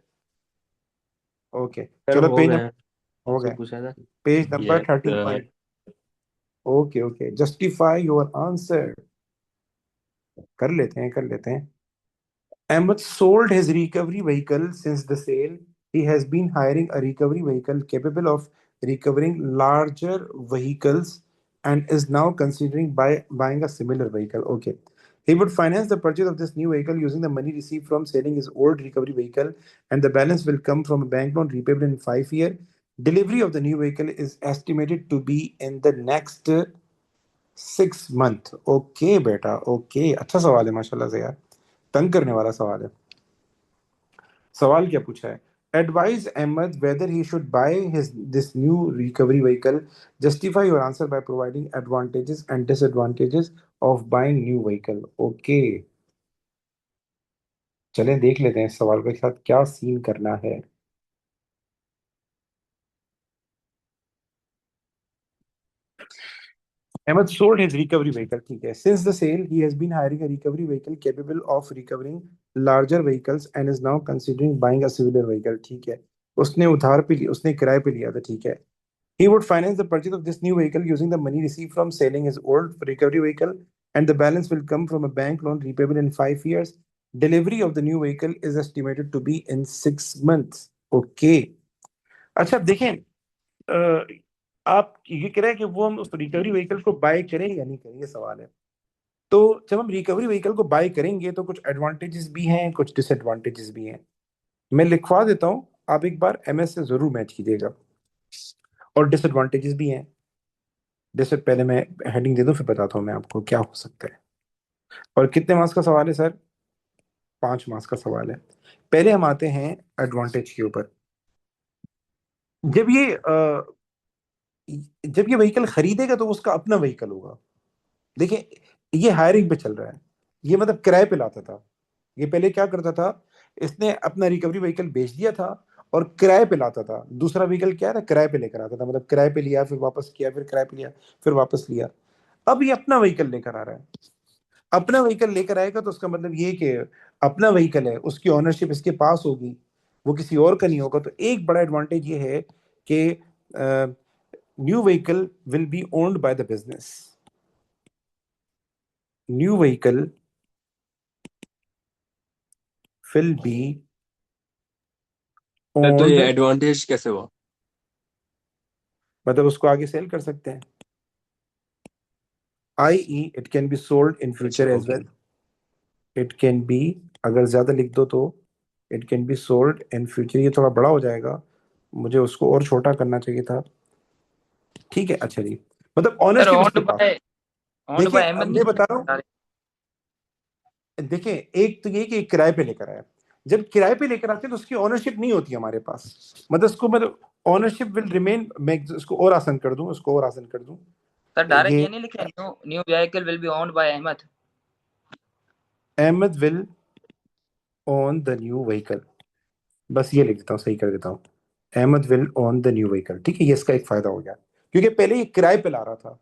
ओके,
सर
चलो
हो
पेज
गए,
नंबर हो
से
गए,
पूछा था।
Page number
yes
31। Okay okay, justify your answer. कर लेते हैं, कर लेते हैं। Ahmed sold his recovery vehicle. Since the sale, he has been hiring a recovery vehicle capable of recovering larger vehicles and is now considering buying a similar vehicle. Okay. He would finance the purchase of this new vehicle using the money received from selling his old recovery vehicle, and the balance will come from a bank loan repayable in 5 years. Delivery of the new vehicle is estimated to be in the next 6 months. Okay, बेटा, okay. अच्छा सवाल है माशाल्लाह से यार, तंग करने वाला सवाल है। सवाल क्या पूछा है, advise Ahmed whether he should buy this new recovery vehicle. Justify your answer by providing advantages and disadvantages of buying new vehicle. Okay, चलें देख लेते हैं इस सवाल के साथ क्या सीन करना है। Ahmed sold his recovery vehicle, ठीक है। Since the sale, he has been hiring a recovery vehicle capable of recovering larger vehicles and is now considering buying a similar vehicle, ठीक है। उसने उधार पे लिया, उसने किराए पे लिया था, ठीक है। He would finance the purchase of this new vehicle using the money received from selling his old recovery vehicle, and the balance will come from a bank loan repayable in 5 years. Delivery of the new vehicle is estimated to be in 6 months. Okay. अच्छा, अब देखें, आप ये कह रहे हैं कि वो हम उस रिकवरी व्हीकल को बाय करें या नहीं करें, ये सवाल है। तो जब हम रिकवरी व्हीकल को बाय करेंगे तो कुछ एडवांटेजेस भी हैं, कुछ डिसएडवांटेजेस भी हैं। मैं लिखवा देता हूँ, आप एक बार एमएस से जरूर मैच कीजिएगा। और डिसएडवांटेजेस भी हैं। जैसे पहले मैं हेडिंग दे दूं, फिर बताता हूँ मैं आपको क्या हो सकता है। और कितने मार्क्स का सवाल है सर? 5 मार्क्स का सवाल है। पहले हम आते हैं एडवांटेज के ऊपर। जब ये जब ये व्हीकल खरीदेगा तो उसका अपना व्हीकल होगा। देखिए, ये हायरिंग पे चल रहा है, ये मतलब किराए पे लाता था। ये पहले क्या करता था, इसने अपना रिकवरी व्हीकल बेच दिया था और किराए पे लाता था। दूसरा व्हीकल क्या था, किराए पे लेकर आता था, मतलब किराए पे लिया, फिर वापस किया, फिर किराए पे लिया, फिर वापस लिया। अब ये अपना व्हीकल लेकर आ रहा है। अपना व्हीकल लेकर आएगा तो उसका मतलब ये कि अपना व्हीकल है, उसकी ओनरशिप इसके पास होगी, वो किसी और का नहीं होगा। तो एक बड़ा एडवांटेज ये है कि new vehicle will be owned by the business. New vehicle will B
sir तो ये
ओन्ड,
एडवांटेज कैसे हुआ?
मतलब उसको आगे सेल कर सकते हैं। i.e. It can be sold in
अच्छा,
future age
okay.
Well. It can be, अगर ज्यादा लिख दो तो it can be sold in future. ये थोड़ा बड़ा हो जाएगा, मुझे उसको और छोटा करना चाहिए था। ठीक है, अच्छा जी, मतलब
सर
ऑनरशिप इसके
ओन्ड
पास।
बाय
देखिए
अहमद
अब
नहीं
मैं बता रहा हूँ,
बता रहे।
देखिए एक तो ये कि एक किराए पे लेकर आया। जब किराए पे लेकर आते हैं तो उसकी ओनरशिप नहीं होती हमारे पास, मतलब उसको, मतलब ऑनरशिप विल रिमेन। मैं इसको और आसान कर दूं, उसको और आसान कर दूं।
सर डायरेक्ट
ये
ये नहीं लिखे, new new vehicle will be owned by Ahmed.
Ahmed will own the new vehicle, बस ये लिख देता हूँ, सही कर देता हूँ। Ahmed will own the new vehicle, ठीक है, ये इसका एक फायदा हो गया, क्योंकि पहले ये किराए पे ला रहा था,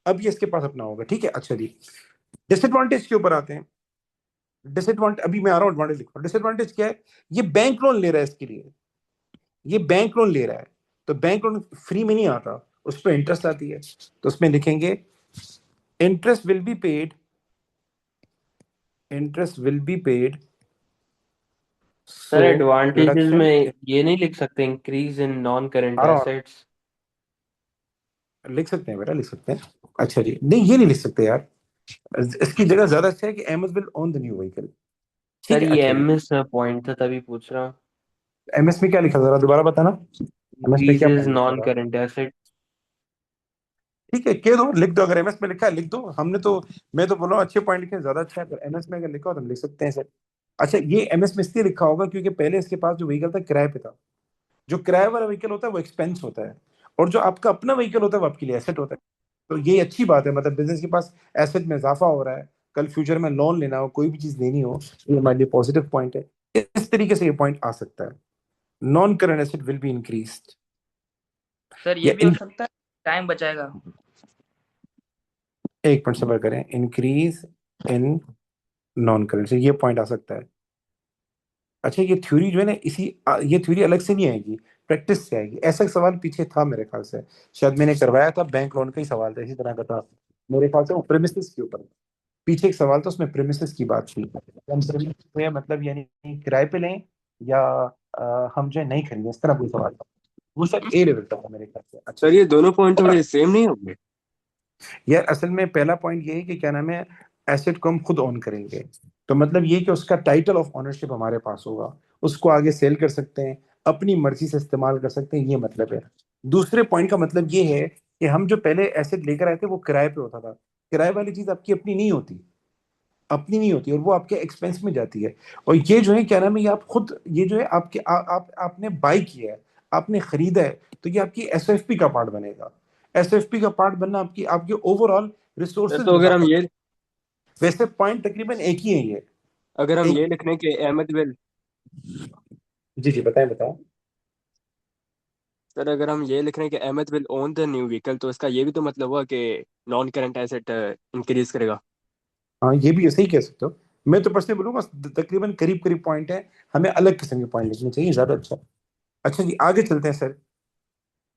अब ये इसके पास अपना होगा। ठीक है, अच्छा जी, डिसएडवांटेज के ऊपर आते हैं। डिसएडवांटेज अभी मैं आ रहा हूँ, एडवांटेज लिखो। डिसएडवांटेज क्या है, ये बैंक लोन ले रहा है इसके लिए, ये बैंक लोन ले रहा है। तो बैंक लोन फ्री में नहीं आता, उस पर इंटरेस्ट आती है। तो उसमें लिखेंगे interest will be paid, interest will be paid,
sir
so
advantages
reduction.
में ये नहीं लिख सकते इंक्रीज इन नॉन करंट
आ रहा हूँ,
एसेट्स?
लिख सकते हैं बेटा, लिख सकते हैं। अच्छा जी, नहीं ये नहीं लिख सकते यार, इसकी जगह ज्यादा अच्छा है कि Ahmed will own the new vehicle. ठीक
सर
है,
ये
अच्छा जी।
एमएस पॉइंट था तभी पूछ रहा हूँ।
एमएस में क्या लिखा, जरा दोबारा बताना। एमएस में क्या
इंक्रीजेस
पॉइंट लिखा
नॉन
था?
Current asset.
ठीक है, कह दो, लिख दो, अगर एमएस में लिखा है लिख दो। हमने तो, मैं तो बोल रहा हूँ अच्छे पॉइंट लिखे ज्यादा अच्छा है, पर एमएस में अगर लिखा हो तो हम लिख सकते हैं सर। अच्छा, ये एमएस में इसलिए लिखा होगा क्योंकि पहले इसके पास जो व्हीकल था किराए पे था। जो किराए वाला व्हीकल होता है वो एक्सपेंस होता है, और जो आपका अपना व्हीकल होता है वो आपके लिए एसेट होता है। तो ये अच्छी बात है, मतलब बिजनेस के पास एसेट में इजाफा हो रहा है। कल फ्यूचर में लोन लेना हो, कोई भी चीज लेनी हो, तो ये हमारे लिए पॉजिटिव पॉइंट है। इस तरीके से ये पॉइंट आ सकता है, non current asset will be increased.
Sir ये
या
भी हो सकता है, टाइम बचाएगा।
एक पॉइंट सबर करें, इंक्रीज इन नॉन करंट से ये पॉइंट आ सकता है। अच्छा, ये थ्योरी जो है ना, ये थ्योरी अलग से नहीं आएगी, प्रैक्टिस से आएगी। ऐसा एक सवाल पीछे था मेरे ख्याल से, शायद मैंने करवाया था, बैंक लोन का ही सवाल था, इसी तरह का था मेरे ख्याल से, वो प्रेमिसेस के ऊपर। पीछे एक सवाल था, उसमें प्रेमिसेस की बात थी, हम प्रेमिसेस में मतलब यानी किराए पे लें या हम जो है नहीं खरीदें, इस तरह कोई सवाल था। वो सर ए लेवल का था मेरे ख्याल से। अच्छा
सर
जी।
ये दोनों पॉइंट थोड़े सेम नहीं होंगे?
यार असल में पहला पॉइंट ये है कि क्या नाम है, एसेट को हम खुद ओन करेंगे, तो मतलब ये कि उसका टाइटल ऑफ ओनरशिप हमारे पास होगा, उसको आगे सेल कर सकते हैं, अपनी मर्जी से इस्तेमाल कर सकते हैं, ये मतलब है। दूसरे पॉइंट का मतलब ये है कि हम जो पहले एसेट लेकर आए थे वो किराए पे होता था। किराए वाली चीज आपकी अपनी नहीं होती, अपनी नहीं होती, और वो आपके एक्सपेंस में जाती है। और ये जो है क्या नाम है, ये आप खुद, ये जो है आपके आपने बाई किया है, आपने खरीदा है, तो ये आपकी एसएफपी का पार्ट बनेगा। एसएफपी का पार्ट बनना आपकी आपके ओवरऑल
सर
रिसोर्सेज
तो
में
अगर
इजाफा
हम
कर।
ये
वैसे पॉइंट तकरीबन एक ही है ये।
अगर हम
एक,
ये लिख रहे हैं कि अहमद विल
जी जी बताएं बताएं।
सर अगर हम ये लिख रहे हैं कि Ahmed will own the new vehicle, तो इसका ये भी तो मतलब हुआ कि नॉन करंट एसेट इंक्रीज करेगा।
हाँ, ये भी ऐसे ही कह सकते हो। मैं तो पर्सनली बोलूंगा तकरीबन करीब करीब पॉइंट है, हमें अलग किस्म के पॉइंट लिखने चाहिए, ज्यादा अच्छा। अच्छा जी, आगे चलते हैं सर,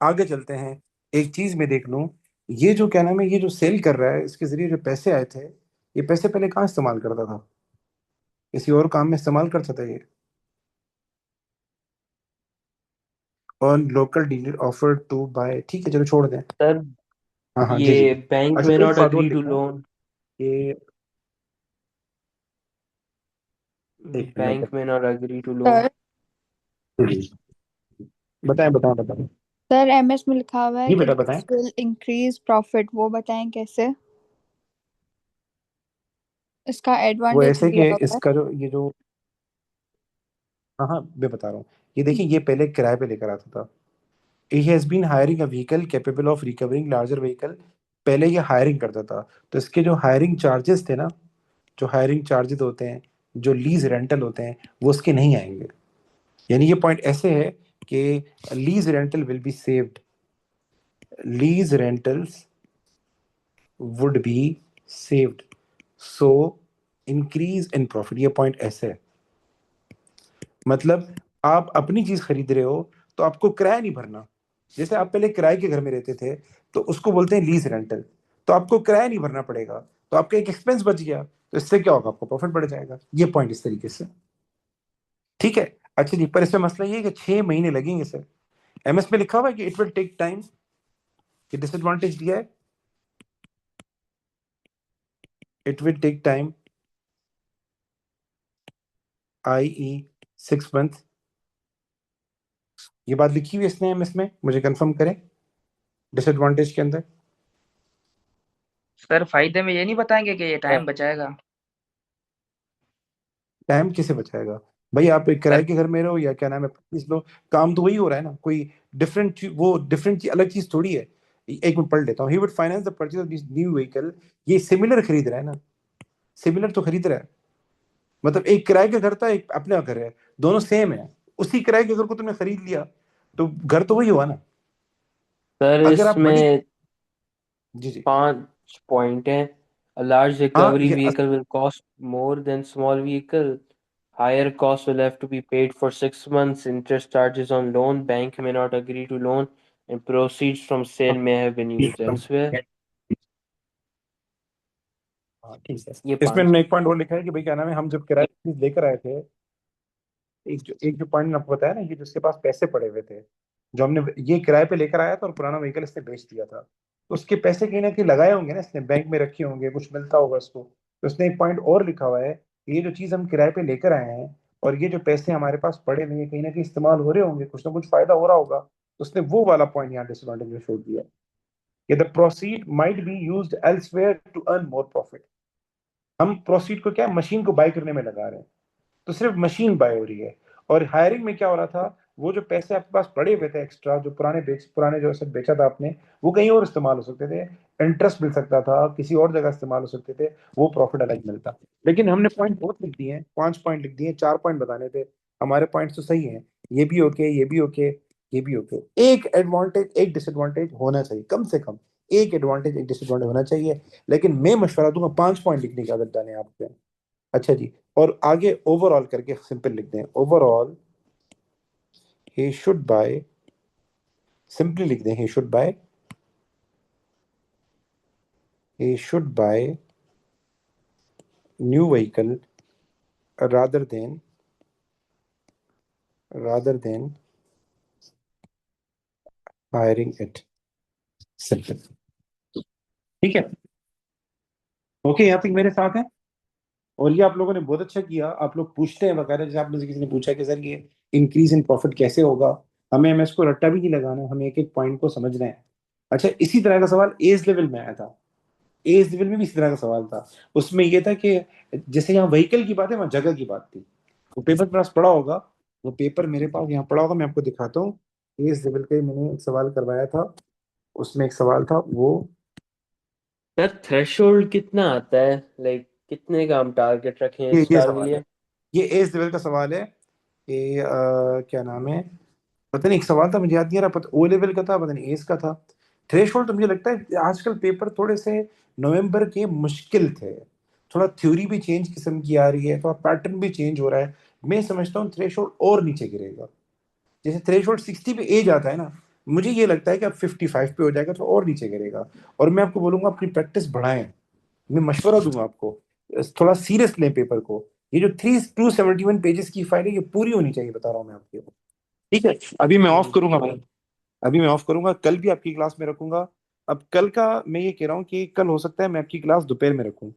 आगे चलते हैं। एक चीज मैं देख लूं, ये जो क्या नाम है, ये जो सेल कर रहा है, इसके जरिए जो पैसे आए थे, ये पैसे पहले कहाँ इस्तेमाल करता था? किसी और काम में इस्तेमाल करता था ये? On local dealer offer to buy, ठीक है चलो छोड़ दें।
सर
हाँ हाँ जी जी।
ये बैंक
अच्छा
में
एक
नॉट
बात और
अग्री टू
लिखना
लोन,
कि एक मिनट
बैंक में not agree to loan.
Sir
बताएं बताएं बताएं।
सर एमएस में लिखा हुआ है
जी
कि
बेटा बताएं।
दिस विल इंक्रीज प्रॉफिट, वो बताएं कैसे इसका
वो
एडवांटेज
ऐसे कि
दिया हुआ है।
इसका जो ये जो, हाँ हाँ मैं बता रहा हूँ। ये देखिए ये पहले किराए पे लेकर आता था। He has been hiring a vehicle capable of recovering larger vehicle. पहले ये हायरिंग करता था, तो इसके जो हायरिंग चार्जेस थे ना, जो हायरिंग चार्जेस होते हैं, जो लीज रेंटल होते हैं, वो उसके नहीं आएंगे। यानी ये पॉइंट ऐसे है कि lease rental will be saved, lease rentals would be saved, so increase in profit. ये पॉइंट ऐसे है, मतलब आप अपनी चीज खरीद रहे हो तो आपको किराया नहीं भरना। जैसे आप पहले किराए के घर में रहते थे तो उसको बोलते हैं लीज रेंटल, तो आपको किराया नहीं भरना पड़ेगा, तो आपका एक एक्सपेंस बच गया, तो इससे क्या होगा, आपको प्रॉफिट बढ़ जाएगा। ये पॉइंट इस तरीके से, ठीक है। अच्छा जी, पर इसमें मसला ये है कि 6 महीने लगेंगे सर। एमएस में लिखा हुआ है कि इट विल टेक टाइम, ये डिसएडवांटेज दिया है, it will take time i.e. 6 month. ये बात लिखी हुई है इसने एमएस में, मुझे कंफर्म करें डिसएडवांटेज के अंदर।
सर फायदे में ये नहीं बताएंगे कि ये टाइम बचाएगा?
टाइम किसे बचाएगा भाई, आप एक किराए
सर
के घर में रहो या क्या नाम है इस लो, काम तो वही हो रहा है ना, कोई डिफरेंट वो डिफरेंट अलग चीज थोड़ी है। एक मिनट पढ़ लेता हूँ। He would finance the purchase of this new vehicle, ये सिमिलर खरीद रहा है ना, सिमिलर तो खरीद रहा है, मतलब एक किराए का घर था एक अपना घर है, दोनों सेम है, उसी किराए के घर को तुमने खरीद लिया तो घर तो वही हुआ ना।
सर
अगर आप बड़ी,
इसमें
जी जी,
5 पॉइंट है। A large
हाँ
recovery
ये
vehicle will cost more than small vehicle. Higher costs will have to be paid for 6 months. Interest charges on loan. Bank may not agree to loan, and proceeds from sale may have been used elsewhere.
हाँ ठीक है।
ये
इसमें
5
उन्होंने एक पॉइंट और लिखा है कि भाई क्या नाम है, हम जब किराए की चीज लेकर आए थे, एक जो पॉइंट मैंने आपको बताया ना, कि जिसके पास पैसे पड़े हुए थे, जो हमने ये किराए पे लेकर आया था और पुराना व्हीकल इसने बेच दिया था, तो उसके पैसे कहीं ना कहीं लगाए होंगे ना इसने, बैंक में रखे होंगे, कुछ मिलता होगा उसको। तो उसने एक पॉइंट और लिखा हुआ है कि ये जो चीज हम किराए पे लेकर आए हैं और ये जो पैसे हमारे पास पड़े हुए हैं, कहीं ना कहीं इस्तेमाल हो रहे होंगे, कुछ ना कुछ फायदा हो रहा होगा, तो उसने वो वाला पॉइंट यहाँ डिसएडवांटेज में छोड़ दिया कि the proceed might be used elsewhere to earn more profit. हम प्रोसीड को क्या मशीन को बाय करने में लगा रहे हैं, तो सिर्फ मशीन बाय हो रही है। और हायरिंग में क्या हो रहा था, वो जो पैसे आपके पास पड़े हुए थे एक्स्ट्रा, जो पुराने जो सब बेचा था आपने, वो कहीं और इस्तेमाल हो सकते थे, इंटरेस्ट मिल सकता था, किसी और जगह इस्तेमाल हो सकते थे, वो प्रॉफिट अलग मिलता। लेकिन हमने पॉइंट बहुत लिख दिए हैं, 5 पॉइंट लिख दिए हैं, 4 पॉइंट बताने थे। हमारे पॉइंट्स तो सही हैं, ये भी ओके, ये भी ओके, ये भी ओके। एक एडवांटेज एक डिसएडवांटेज होना चाहिए, कम से कम एक एडवांटेज एक डिसएडवांटेज होना चाहिए। लेकिन मैं मशवरा दूंगा 5 पॉइंट लिखने की आदत डालें आपके। अच्छा जी, और आगे ओवरऑल करके सिंपल लिख दें, overall he should buy, simply लिख दें, he should buy new vehicle rather than hiring it, simple. ठीक है, ओके, यहाँ तक मेरे साथ है। और ये आप लोगों ने बहुत अच्छा किया, आप लोग पूछते हैं वगैरह, जैसे आपने किसी ने पूछा कि सर ये इंक्रीज इन प्रॉफिट कैसे होगा, हमें एमएस को रट्टा भी नहीं लगाना, हमें एक एक पॉइंट को समझना है। अच्छा, इसी तरह का सवाल एज लेवल में आया था, एज लेवल में भी इसी तरह का सवाल था। उसमें यह था कि जैसे यहाँ व्हीकल की बात है, वहाँ जगह की बात थी। वो पेपर मेरे पास पड़ा होगा, वो पेपर मेरे पास यहाँ पड़ा होगा, मैं आपको दिखाता हूँ। एज लेवल का ही मैंने एक सवाल करवाया था, उसमें एक सवाल था वो,
सर थ्रेशोल्ड कितना आता है, लाइक कितने का हम टारगेट रखे हैं
ये
स्टार के
सवाल है,
लिए?
ये एज लेवल का सवाल है कि क्या नाम है, पता नहीं, एक सवाल था मुझे याद नहीं आ रहा, पता ओ लेवल का था, पता नहीं एज का था। थ्रेशोल्ड तो मुझे लगता है आजकल पेपर थोड़े से नवंबर के मुश्किल थे, थोड़ा थ्योरी भी चेंज किस्म की आ रही है, थोड़ा पैटर्न भी चेंज हो रहा है। मैं समझता हूँ थ्रेशोल्ड और नीचे गिरेगा, जैसे थ्रेशोल्ड 60 पे एज आता है ना, मुझे ये लगता है कि अब 55 पे हो जाएगा तो और नीचे गिरेगा। और मैं आपको बोलूंगा अपनी प्रैक्टिस बढ़ाएं, मैं मशवरा दूंगा आपको, थोड़ा सीरियस लें पेपर को। ये जो 271 पेजेस की फाइल है, ये पूरी होनी चाहिए, बता रहा हूँ मैं आपको। ठीक है, अभी मैं ऑफ करूंगा भाई, अभी मैं ऑफ करूंगा, कल भी आपकी क्लास में रखूंगा। अब कल का मैं ये कह रहा हूँ कि कल हो सकता है मैं आपकी क्लास दोपहर में रखूं।